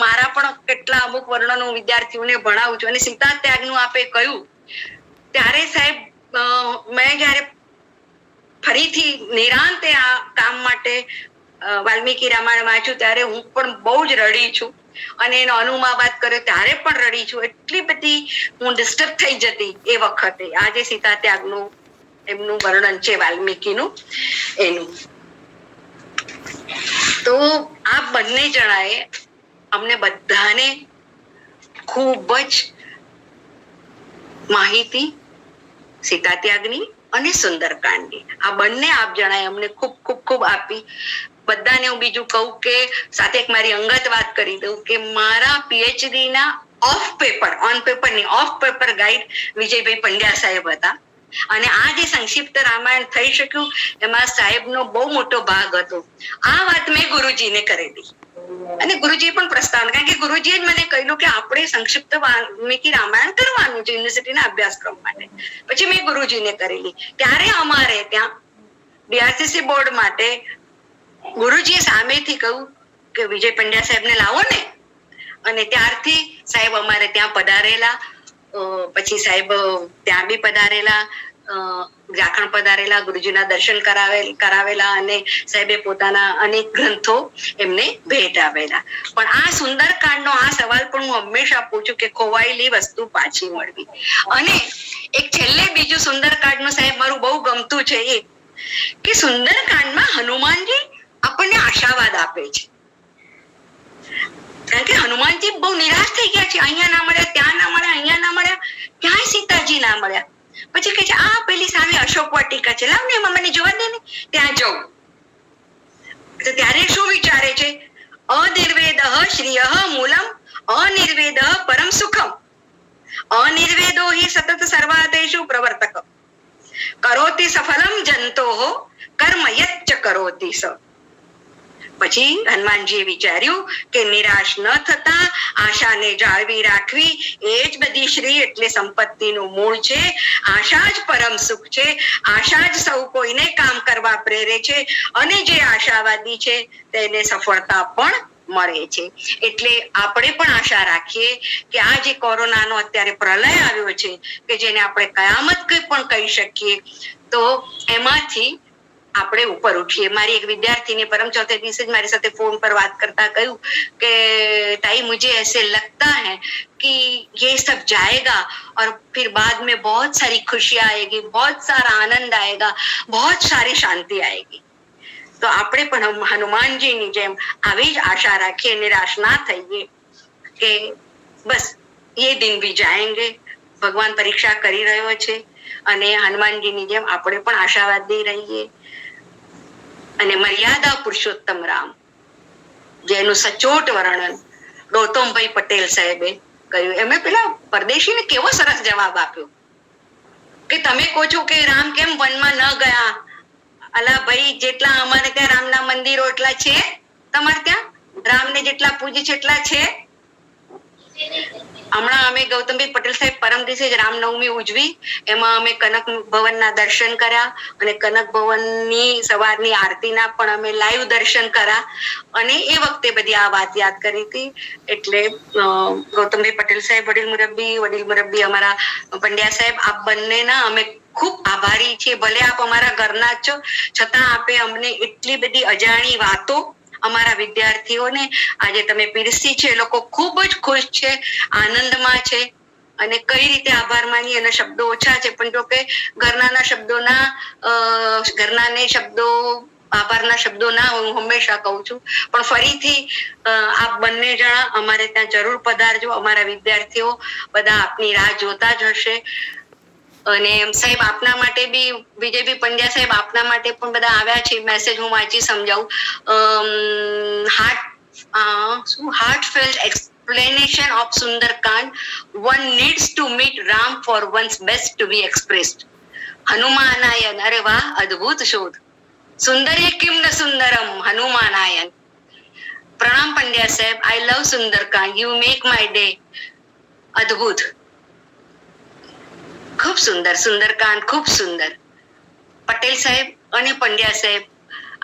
મારા પણ કેટલા અમુક વર્ણનો વિદ્યાર્થીઓને ભણાવું છું, અને સીતા ત્યાગનું આપે કહ્યું ત્યારે સાહેબ મેં જયારે ફરીથી નિરાંતે આ કામ માટે વાલ્મીકી રામાયણ વાંચ્યું ત્યારે હું પણ બહુ જ રડી છું, અને એનો અનુવાદ કર્યો ત્યારે પણ રડી છું। એટલી બધી હું ડિસ્ટર્બ થઈ જતી એ વખતે। આજે સીતા ત્યાગનું એમનું વર્ણન છે વાલ્મીકીનું એનું। તો આ બંને જણાએ અમને બધાને ખૂબ જ માહિતી સીતા ત્યાગની અને સુંદરકાંડની, આ બંને આપ જણાએ અમને ખૂબ ખૂબ ખૂબ આપી। બધાને હું બીજું કહું કે સાથે એક મારી અંગત વાત કરી દઉં કે મારા પીએચડી ના ઓફ પેપર, ઓન પેપર ની of paper guide Vijaybhai Pandya સાહેબ હતા, અને આ જે સંક્ષિપ્ત રામાયણ થઈ શક્યું એમાં સાહેબનો બહુ મોટો ભાગ હતો। આ વાત મેં ગુરુજીને કરેલી, અને ગુરુજી પણ પ્રસ્તાવના, કારણ કે ગુરુજીએ જ મને કહ્યું કે આપણે સંક્ષિપ્ત વાલ્મીકી રામાયણ કરવાનું છે યુનિવર્સિટીના અભ્યાસક્રમ માટે। પછી મેં ગુરુજીને કરેલી, ત્યારે અમારે ત્યાં ડીઆરસીસી બોર્ડ માટે ગુરુજીએ સામેથી કહ્યું કે વિજય પંડ્યા સાહેબને લાવો ને, અને ત્યારથી સાહેબ અમારે ત્યાં પધારેલા. પછી સાહેબ ત્યાં બી પધારેલા, ઝાખણ પધારેલા, ગુરુજીના દર્શન કરાવેલા, અને સાહેબે પોતાના અનેક ગ્રંથો એમને ભેટ આવેલા. પણ આ સુંદરકાંડનો આ સવાલ પણ હું હંમેશા પૂછું કે ખોવાયેલી વસ્તુ પાછી મળવી. અને એક છેલ્લે બીજું સુંદરકાંડનું સાહેબ મારું બહુ ગમતું છે એ કે સુંદરકાંડમાં હનુમાનજી આપણને આશાવાદ આપે છે. કારણ કે હનુમાનજી બહુ નિરાશ થઈ ગયા છે, અહીંયા ના મળ્યા, ત્યાં ના મળ્યા, અહીંયા ના મળ્યા, ક્યાંય સીતાજી ના મળ્યા. પછી કહે છે આ પેલી સામે અશોક વાટિકા છે, લાવ ને એમાં મને જોવા દે ને, ત્યાં જવું. તો ત્યારે શું વિચારે છે? અનિર્વેદ શ્રિય મૂલમ અનિર્વેદ પરમ સુખમ અનિર્વેદો હિ સતત સર્વાદેશુ પ્રવર્તક કરોતિ સફલમ જંતોઃ કર્મ યચ્ચ કરોતિ સ. પછી હનુમાનજીએ વિચાર્યું કે નિરાશ ન થતા આશાને જાળવી રાખવી એ જ બધી શ્રી એટલે સંપત્તિનું મૂળ છે. આશા જ પરમ સુખ છે. આશા જ સૌ કોઈને કામ કરવા પ્રેરે છે, અને જે આશાવાદી છે તેને સફળતા પણ મળે છે. એટલે આપણે પણ આશા રાખીએ કે આ જે કોરોનાનો અત્યારે પ્રલય આવ્યો છે કે જેને આપણે કયામત પણ કહી શકીએ, તો એમાંથી આપણે ઉપર ઉઠીએ. મારી એક વિદ્યાર્થીને પરમ ચોથે દિવસે જ મારી સાથે ફોન પર વાત કરતા કહ્યું કે ताई मुझे ऐसे लगता है कि ये सब जाएगा और फिर बाद में बहुत सारी खुशियां आएगी, बहुत सारा आनंद आएगा, बहुत सारी शांति आएगी. तो આપણે પણ હનુમાનજીની જેમ આવી જ આશા રાખીએ, નિરાશ ના થઈએ કે બસ એ દિન ભી જાયેંગે, ભગવાન પરીક્ષા કરી રહ્યો છે, અને હનુમાનજીની જેમ આપણે પણ આશાવાદી રહીએ. અને મર્યાદા પુરુષોત્તમ રામ જેનું સચોટ વર્ણન ગૌતમભાઈ પટેલ સાહેબે કહ્યું. એમણે પેલા પરદેશીને કેવો સરસ જવાબ આપ્યો કે તમે કહો છો કે રામ કેમ વનમાં ન ગયા? અલા ભાઈ, જેટલા અમારે ત્યાં રામના મંદિરો એટલા છે, તમારે ત્યાં રામને જેટલા પૂજે છે એટલા છે. હમણાં અમે ગૌતમભાઈ પટેલ સાહેબ પરમ દિવસે જ રામનવમી ઉજવી, એમાં અમે કનક ભવનના દર્શન કર્યા, અને કનક ભવનની સવારની આરતીના પણ અમે લાઈવ દર્શન કર્યા, અને એ વખતે બધી આ વાત યાદ કરી હતી. એટલે ગૌતમભાઈ પટેલ સાહેબ વડીલ મુરબ્બી અમારા પંડ્યા સાહેબ, આપ બંનેના અમે ખૂબ આભારી છીએ. ભલે આપ અમારા ઘરના જ છો, છતાં આપે અમને એટલી બધી અજાણી વાતો અમારા વિદ્યાર્થીઓને આજે તમે પીરસી છે. એ લોકો ખૂબ જ ખુશ છે, આનંદમાં છે, અને કઈ રીતે આભાર માની એના શબ્દો ઓછા છે. પણ જો કે ઘરનાને શબ્દો આભારના શબ્દો ના હું હંમેશા કહું છું, પણ ફરીથી આપ બંને જણા અમારે ત્યાં જરૂર પધારજો. અમારા વિદ્યાર્થીઓ બધા આપની રાહ જોતા જ હશે. અને સાહેબ આપના માટે બી વિજયભાઈ પંડ્યા સાહેબ આપના માટે પણ બધા આવ્યા છે. મેસેજ હું વાંચી સમજાવું. heartfelt explanation of Sundarkand. One needs to meet Ram for one's best to be expressed. હનુમાનાયન. અરે વાહ, અદ્ભુત શોધ. સુંદર્ય કિમ ન સુંદરમ હનુમાનાયન. પ્રણામ પંડ્યા સાહેબ. I love Sundarkand. You make my day. અદ્ભુત, ખૂબ સુંદર સુંદરકાંડ, ખૂબ સુંદર. પટેલ સાહેબ અને પંડ્યા સાહેબ,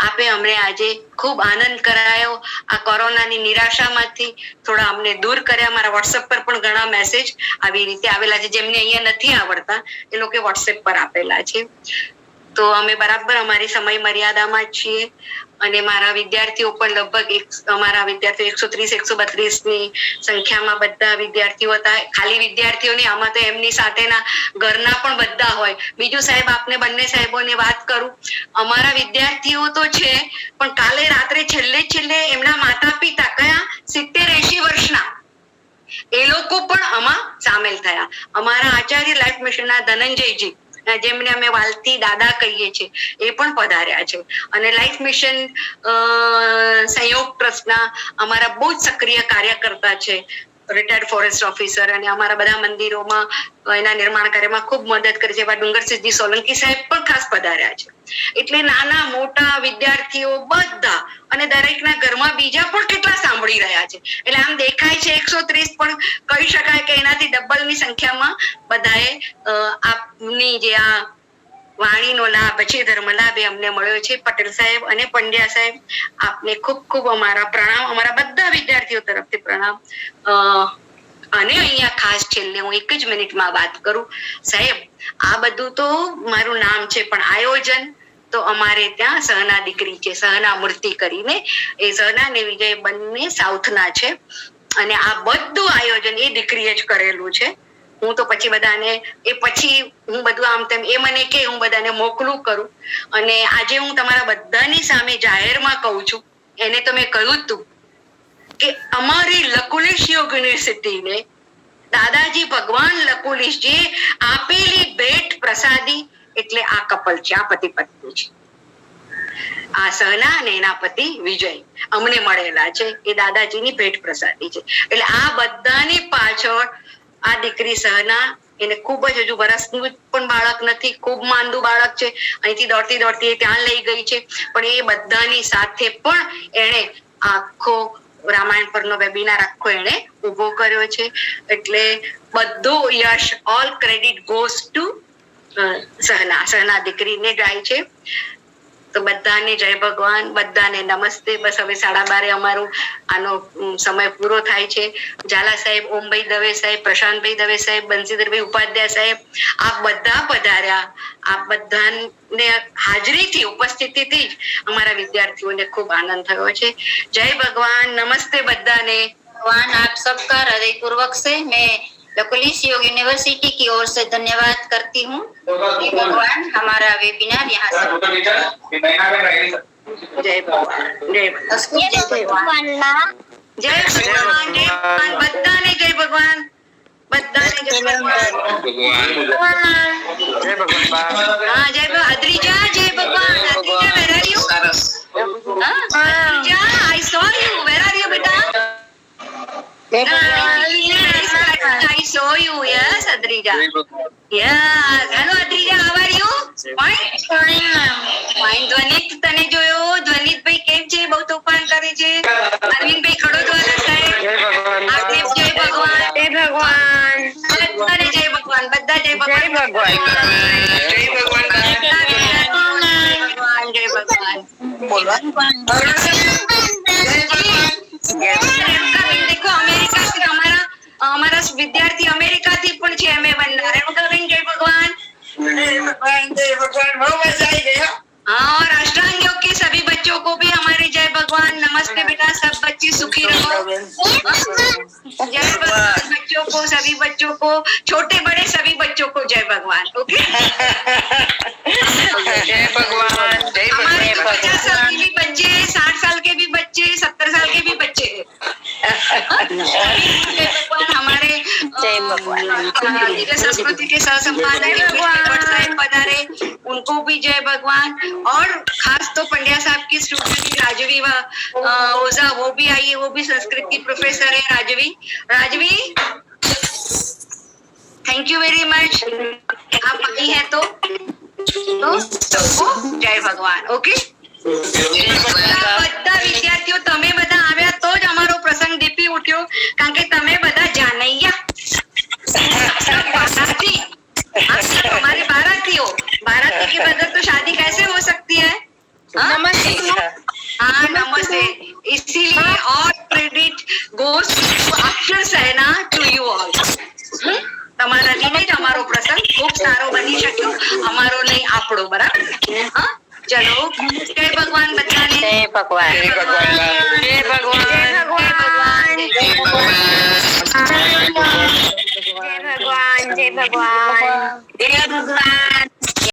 આપે અમને આજે ખૂબ આનંદ કરાયો. આ કોરોનાની નિરાશામાંથી થોડા અમને દૂર કર્યા. મારા વોટ્સએપ પર પણ ઘણા મેસેજ આવી રીતે આવેલા છે, જેમને અહીંયા નથી આવડતા એ લોકો વોટ્સએપ પર આપેલા છે. તો અમે બરાબર અમારી સમય મર્યાદામાં જ છીએ, અને મારા વિદ્યાર્થીઓ પણ લગભગ અમારા વિદ્યાર્થીઓ 130-132 ની સંખ્યામાં બધા વિદ્યાર્થીઓ હતા. ખાલી વિદ્યાર્થીઓ નહીં, આમાં તો એમની સાથેના ઘરના પણ બધા હોય. બીજું સાહેબ, આપને બંને સાહેબોને વાત કરું, અમારા વિદ્યાર્થીઓ તો છે, પણ કાલે રાત્રે છેલ્લે એમના માતા પિતા કયા 70-80 વર્ષના એ લોકો પણ આમાં સામેલ થયા. અમારા આચાર્ય લાઈફ મિશનના ધનંજયજી, જેમને અમે વાલથી દાદા કહીએ છીએ, એ પણ પધાર્યા છે. અને લાઈફ મિશન સંયોગ ટ્રસ્ટના અમારા બહુ જ સક્રિય કાર્યકર્તા છે, રિટાયર્ડ ફોરેસ્ટ ઓફિસર, અને અમારા બધા મંદિરોમાં એના નિર્માણ કાર્યમાં ખૂબ મદદ કરે છે એવા ડુંગરસિંહજી સોલંકી સાહેબ પણ ખાસ પધાર્યા છે. એટલે નાના મોટા વિદ્યાર્થીઓ બધા, અને દરેકના ઘરમાં બીજા પણ કેટલા સાંભળી રહ્યા છે. એટલે આમ દેખાય છે 130, પણ કહી શકાય કે એનાથી ડબલની સંખ્યામાં બધાએ આપની જે આ વાણીનો લાભ છે, ધર્મ લાભ એ અમને મળ્યો છે. પટેલ સાહેબ અને પંડ્યા સાહેબ, આપને ખૂબ ખૂબ અમારા પ્રણામ, અમારા બધા વિદ્યાર્થીઓ તરફથી પ્રણામ. અને અહીંયા ખાસ છેલ્લે હું એક જ મિનિટમાં વાત કરું. સાહેબ, આ બધું તો મારું નામ છે, પણ આયોજન તો અમારે ત્યાં સહના દીકરી છે, સહના મૂર્તિ કરીને. એ સહના ને વિજય બંને સાઉથના છે, અને આ બધું આયોજન એ દીકરીએ જ કરેલું છે. હું તો પછી બધાને હું બધું આમ તેમ એ મને કે હું બધાને મોકલું કરું. અને આજે હું તમારા બધાની સામે જાહેરમાં કહું છું, એને તો મેં કહ્યું જ તું કે અમારી લકુલિશ યુનિવર્સિટીને દાદાજી ભગવાન લકુલિશજી આપેલી ભેટ પ્રસાદી એટલે આ કપલ છે, આ પતિ પત્ની છે. આ સહના અને એના પતિ વિજય અમને મળેલા છે, એ દાદાજીની ભેટ પ્રસાદી છે. એટલે આ બધાની પાછળ આ દીકરી સહના, એને ખૂબ જ હજુ વર્ષનું પણ બાળક નથી, ખૂબ માંદું બાળક છે, અહીંથી દોડતી દોડતી ત્યાં લઈ ગઈ છે, પણ એ બધાની સાથે પણ એને આખો રામાયણ પરનો વેબિનાર આખો એને ઉભો કર્યો છે. એટલે બધો યશ, ઓલ ક્રેડિટ ગોઝ ટુ સહના દીકરીને જાય છે. તો બધાને જય ભગવાન, બધાને નમસ્તે. બસ હવે 12:30 અમારો આનો સમય પૂરો થાય છે. ઝાલા સાહેબ, ઓમભાઈ દવે સાહેબ, પ્રશાંતભાઈ દવે સાહેબ, બંસીધરભાઈ ઉપાધ્યાય સાહેબ, આપ બધા પધાર્યા. આપ બધાને હાજરીથી, ઉપસ્થિતિથી જ અમારા વિદ્યાર્થીઓને ખૂબ આનંદ થયો છે. જય ભગવાન, નમસ્તે બધાને. भगवान आप सबका हृदय पूर्वक से मैं लकुलिश योग यूनिवर्सिटी की ओर से धन्यवाद करती हूँ कि भगवान हमारा वेबिनार यहाँ से જય ભગવાન, જય ભગવાન, જય ભગવાન, જય ભગવાન, બધાને જય ભગવાન, બધાને જય ભગવાન. હા, જય ભગવાન. અદ્રિજા, જય ભગવાન. અદ્રિજા, where are you? Adrija, I saw you. Where are you, beta? I saw you. Yes, Adrija. Yes. Hello, Adrija. How are you? Fine. Fine. Dhvanit, તને જોયો? ધ્વનિતભાઈ કેમ છે? બહુ તોફાન કરે છે. અરવિંદભાઈ ખડોદવાલા સાહેબ, આપને જય ભગવાન. જય ભગવાન. બધાને જય ભગવાન. બધા જય ભગવાન. જય ભગવાન. જય ભગવાન. જય ભગવાન. देखो अमेरिका से हमारा विद्यार्थी अमेरिका थी पण છે અમે બનનાર રેણુકાબેન. જય ભગવાન. जय भगवान, जय भगवान. बहुत मजा आई गया. हाँ, और अष्टांग योग के सभी बच्चों को भी हमारे जय भगवान. नमस्ते बेटा, सब बच्चे सुखी रहो. जय भगवान. बच्चों को, सभी बच्चों को, छोटे बड़े सभी बच्चों को जय भगवान. ओके, जय भगवान. जय हमारे 50 साल के भी बच्चे, 60 साल के भी बच्चे, 70 साल के भी बच्चे हैं. जय भगवान. हमारे जय भगवान संस्कृति के सह संपादक साहब पधारे, उनको भी जय भगवान. और खास तो पंड्या साहब की स्टूडेंट राजवी ओझा, वो भी आई है, वो भी संस्कृत की प्रोफेसर है. Rajvi, thank you very much. आप आई है तो सबको जय भगवान. ओके, બધા વિદ્યાર્થીઓ તમે બધા આવ્યા તો જ અમારો પ્રસંગ દીપી ઉઠ્યો, કારણ કે તમે બધા જાનૈયા बाराती. हमारे बाराती हो. बाराती के बगैर तो शादी कैसे हो सकती है? नमस्ते. हाँ, नमस्ते. इसीलिए और क्रेडिट गोस अक्षर सहना टू यू ऑल. તમારા લીધે જ અમારો પ્રસંગ ખૂબ સારો બની શક્યો, અમારો નહીં આપણો. બરાબર? હા, ચલો. જય ભગવાન બધાને. જય ભગવાન. જય ભગવાન. જય ભગવાન. જય ભગવાન. જય ભગવાન. જય ભગવાન. જય ભગવાન. જય ભગવાન.